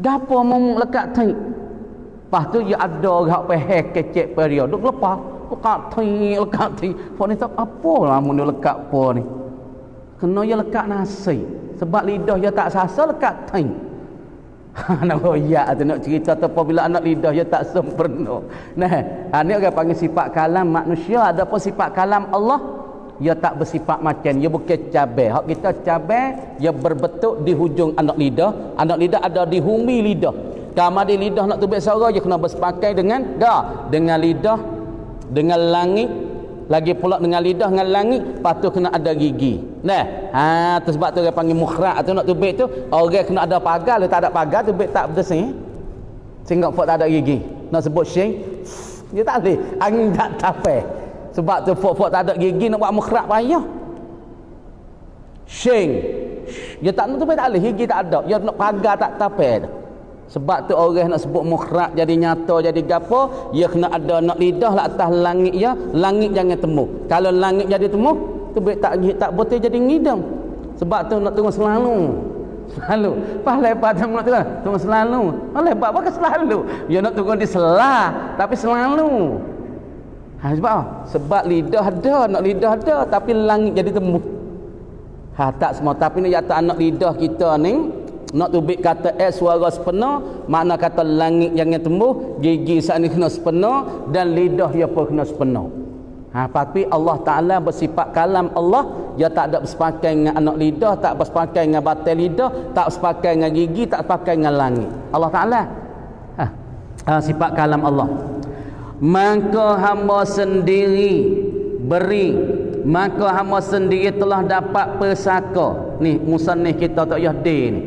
Gapo mau lekat teh? Lepas tu dia ada orang faham kecek pada dia. Duk lepas lekat teh. Buat ni tak apa lah mun dia lekat apa ni. Kena dia lekat nasi. Sebab lidah dia tak sasa lekat teh. Nak royak tu nak cerita tu apabila anak lidah dia tak sempurna. Nah, ni orang panggil sifat kalam manusia. Adapun sifat kalam Allah, dia tak bersifat macam, dia bukan cabai. Hak kita cabai, dia berbentuk di hujung anak lidah. Anak lidah ada di humi lidah. Kemudian lidah nak tubik suara, dia kena bersepakai dengan dengan lidah, dengan langit, lagi pula dengan lidah dengan langit, patut kena ada gigi. Nah, tu sebab tu dia panggil mukhraj tu nak tubik tu, orang kena ada pagar, kalau tak ada pagar tubik tak bersih. Sehingga fok tak ada gigi. Nak sebut sying, dia tak boleh. Angin tak tapai. Sebab tu fok tak ada gigi nak buat mukhraj payah. Sying. Dia tak nak tubik tak boleh, gigi tak ada. Dia nak pagar tak tapai dah. Sebab tu orang nak sebut mukhraj jadi nyata jadi gapo, dia kena ada nak lidah lah atas langit ya, langit jangan temu. Kalau langit jadi temu, tu tak betul jadi ngidam. Sebab tu nak tunggu selalu. Pas lepas tu nak tunggu selalu. Lepas apa ke selalu? Dia nak tunggu di selah, tapi selalu. Sebab lidah ada, nak lidah ada, tapi langit jadi temu. Tak semua, tapi ni jatuh anak lidah kita ni nak tubik kata suara sepenuh, makna kata langit jangan tumbuh, gigi saat ni kena sepenuh dan lidah dia pun kena sepenuh. Tapi Allah Ta'ala bersifat kalam Allah, dia tak ada bersepakai dengan anak lidah, tak bersepakai dengan batal lidah, tak bersepakai dengan gigi, tak bersepakai dengan langit. Allah Ta'ala sifat kalam Allah. Maka hamba sendiri beri, maka hamba sendiri telah dapat persaka. Ni musannif kita tak Yahdi ni.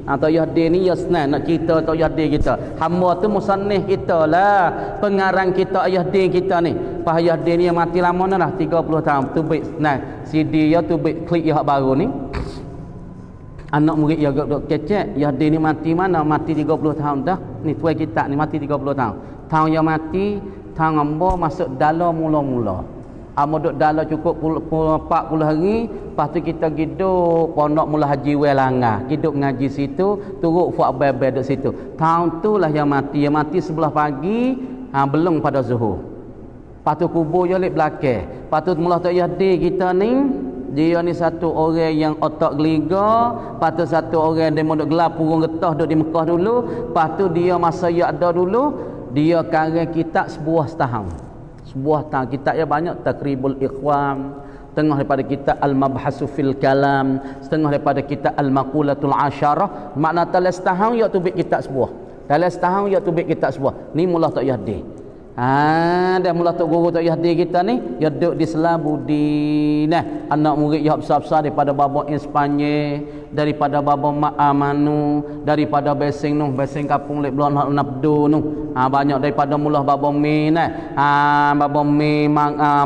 Atau Yahdi ni ya senang nak cerita atau Yahdi kita. Hamba tu musannif kita lah, pengarang kita Yahdi kita ni. Pak Yahdi ni yang mati lama dah 30 tahun. Tu baik senang. CD ya tu baik klik ya baru ni. Anak murid ya dok kecek. Yahdi ni mati mana? Mati 30 tahun dah. Ni tuai kita ni mati 30 tahun. Tahun yang mati, tahun ambo masuk dalam mula-mula. Amo duk dalam cukup 40 hari, lepas tu kita hidup pondok Mula Haji Welanga, hidup ngaji situ, turut fuak bebe duk situ. Tahun tu lah yang mati sebelah pagi, belum pada zuhur. Lepas tu kubur dia lek belakang. Lepas tu Mula Tok Yahdi kita ni, dia ni satu orang yang otak geliga, lepas tu satu orang dia duk gelap purung getah duk di Mekah dulu, lepas tu dia masa dia ada dulu, dia karang kitab sebuah setahun. Sebuah kitab yang banyak, Takribul Ikhwan, setengah daripada kitab Al-Mabhasu fil Kalam, setengah daripada kitab Al-Maqulatul Asyarah. Makna dalam setahun ia tubik kitab sebuah, dalam setahun ia tubik kitab sebuah. Ni Mullah Tok Yahdi. Dah mula tok guru tok Yahdi kita ni, dia duduk di Selabudi. Nah, anak murid yang besar-besar daripada babo Espanyol, daripada babo Mak Amanu, daripada Besing kampung lek belon Nabdu nu. Banyak daripada mula babo Mi nah. Babo Mi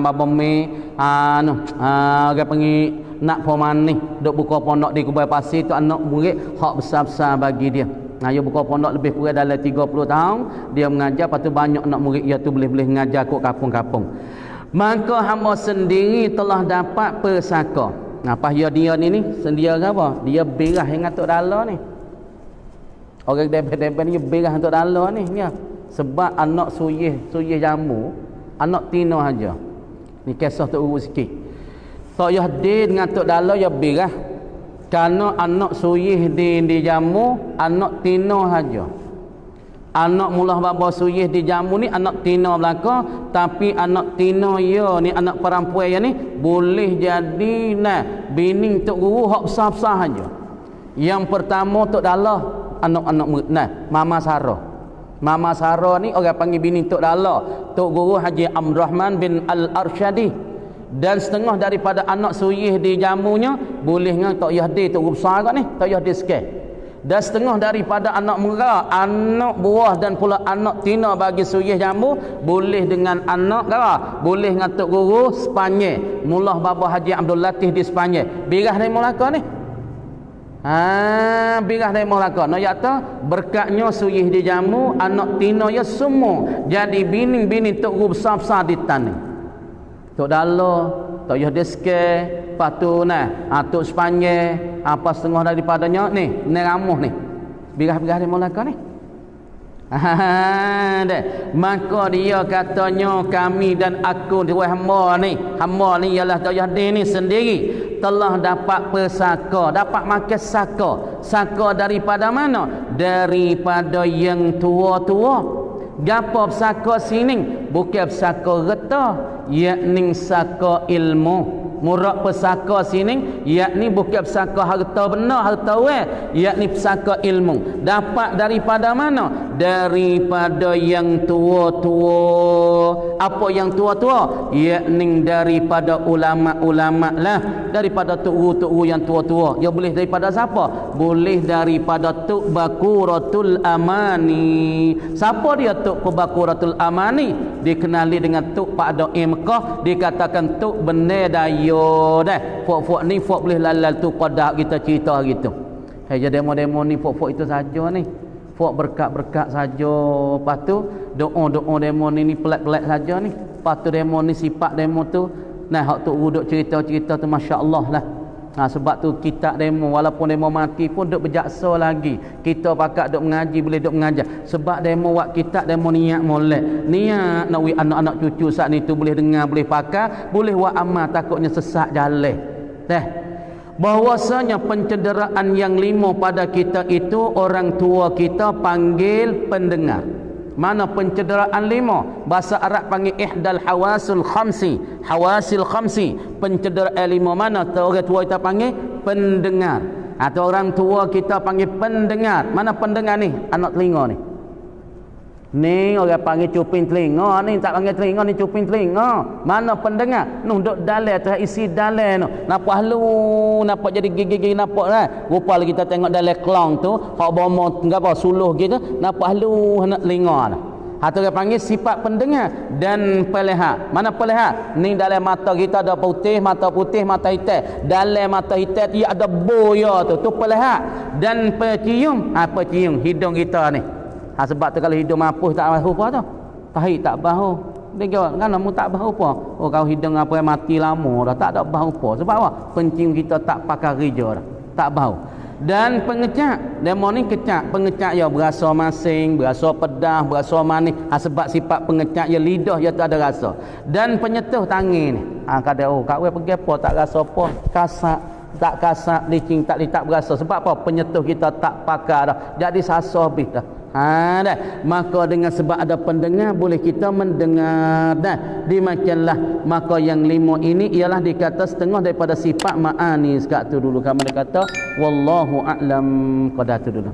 babo Mi orang panggil nak poman ni, duk buka pondok di Kubai Pasir tu anak murid hak besar-besar bagi dia. Dia buka pondok lebih kurang dalam 30 tahun, dia mengajar, lepas tu banyak anak murid dia tu boleh mengajar kat kampung-kampung. Maka hamba sendiri telah dapat pesaka. Apa dia ni sendia apa? Dia berah yang atuk dala ni. Orang debet-debet ni berah atuk dala ni. Ya. Sebab anak suyih jamu, anak tino aja. Ni kisah tu urus sikit. Tok Yahdi dengan atuk dala ya berah. Kerana anak suyih di jamu, anak tino saja. Anak mula bapa suyih di jamu ni anak tino belaka, tapi anak tino ya ni anak perempuan ya ni boleh jadi bini tok guru hak besar-besar saja. Yang pertama tok dalah anak-anak Mama Sarah. Mama Sarah ni orang panggil bini tok dalah, tok guru Haji Abdurrahman bin Al-Arsyadi. Dan setengah daripada anak suyih di jamunya boleh dengan Tok Yahdi tu besar kat ni, Tok Yahdi sikit. Dan setengah daripada anak mera, anak buah dan pula anak tina bagi suyih jamu boleh dengan anak kara, boleh dengan Tok Guru Sepanyol. Mullah Baba Haji Abdul Latif di Sepanyol. Birah dari Melaka ni. Birah dari Melaka. Nak kata berkatnya suyih di jamu, anak tina ya semua jadi bini-bini Tok Guru besar-besar di tanah. Tok Dalo, Tok Yahdeske, lepas tu Tok Sepanyol, apa setengah daripadanya ni ramuh ni. Birah-birah di Melaka ni. Maka dia katanya kami dan aku dua hamba ni ialah Tok Yahdi ni sendiri telah dapat pesaka, dapat makan saka daripada mana? Daripada yang tua-tua. Gapo pesaka sini? Bukan pesaka reta, yakni saka ilmu. Murak pesaka sini yakni bukan pesaka harta benar, harta yakni pesaka ilmu. Dapat daripada mana? Daripada yang tua-tua. Apa yang tua-tua? Yakni daripada ulama-ulama lah, daripada tuk-guru yang tua-tua. Ya boleh daripada siapa? Boleh daripada Tuk Bakuratul Amani. Siapa dia Tuk Bakuratul Amani? Dikenali dengan Tuk Pak Doi Mekah, dikatakan Tuk Benar Daya. Fok-fok ni fok boleh lalal tu qadah kita cerita gitu. Hei demo-demo ni fok-fok itu saja ni. Fok berkat-berkat saja. Lepas tu doa-doa demo ni pelat-pelat saja ni. Lepas tu demo ni sifat demo tu hak tu duk cerita-cerita tu masya-Allah lah. Sebab tu kita demo walaupun demo mati pun duk berjaksa lagi. Kita pakat duk mengaji boleh duk mengajar. Sebab demo wak kita demo niat molek. Niat nak wi anak-anak cucu saat ni tu boleh dengar, boleh pakai, boleh wak amal takutnya sesat jalan. Bahwasanya pencederaan yang 5 pada kita itu orang tua kita panggil pendengar. Mana pencederaan 5? Bahasa Arab panggil ihdal hawasul khamsi. Hawasil khamsi. Pencederaan 5 mana? Orang tua kita panggil pendengar. Atau orang tua kita panggil pendengar. Mana pendengar ni? Anak telinga ni. Ni orang panggil cuping telinga ni, tak panggil telinga ni cuping telinga. Mana pendengar? Nuh duk dalai atas isi dalai tu. Nampak halu, nampak jadi gigi-gigi nampak lah. Rupa lagi kita tengok dalai kelong tu, hak bomo ngapa suluh gitu, nampak halu nak telinga tu. Atau orang panggil sifat pendengar dan pelihat. Mana pelihat? Ni dalam mata kita ada putih, mata hitam. Dalam mata hitam dia ada boya tu pelihat. Dan pecium, pecium hidung kita ni. Sebab tu kalau hidung mapuh tak bahu apa tu? Tahik tak bahu. Dia jawab, kan kamu tak bahu apa? Oh kau hidung apa yang mati lama dah, tak ada bahu apa. Sebab apa? Pencium kita tak pakai kerja dah. Tak bahu. Dan pengecak, demo ni kecak. Pengecak ya berasa masing, berasa pedas, berasa manis. Sebab sifat pengecak ya lidah ya tak ada rasa. Dan penyetuh tangan ni. Kadang kat we pergi apa tak rasa apa. Kasar, licin tak berasa. Sebab apa? Penyetuh kita tak pakai dah. Jadi sasa habis dah. Maka dengan sebab ada pendengar boleh kita mendengar dimakanlah. Maka yang 5 ini ialah dikata setengah daripada sifat ma'ani. Sekat tu dulu kami kata wallahu a'lam. Qadar tu dulu.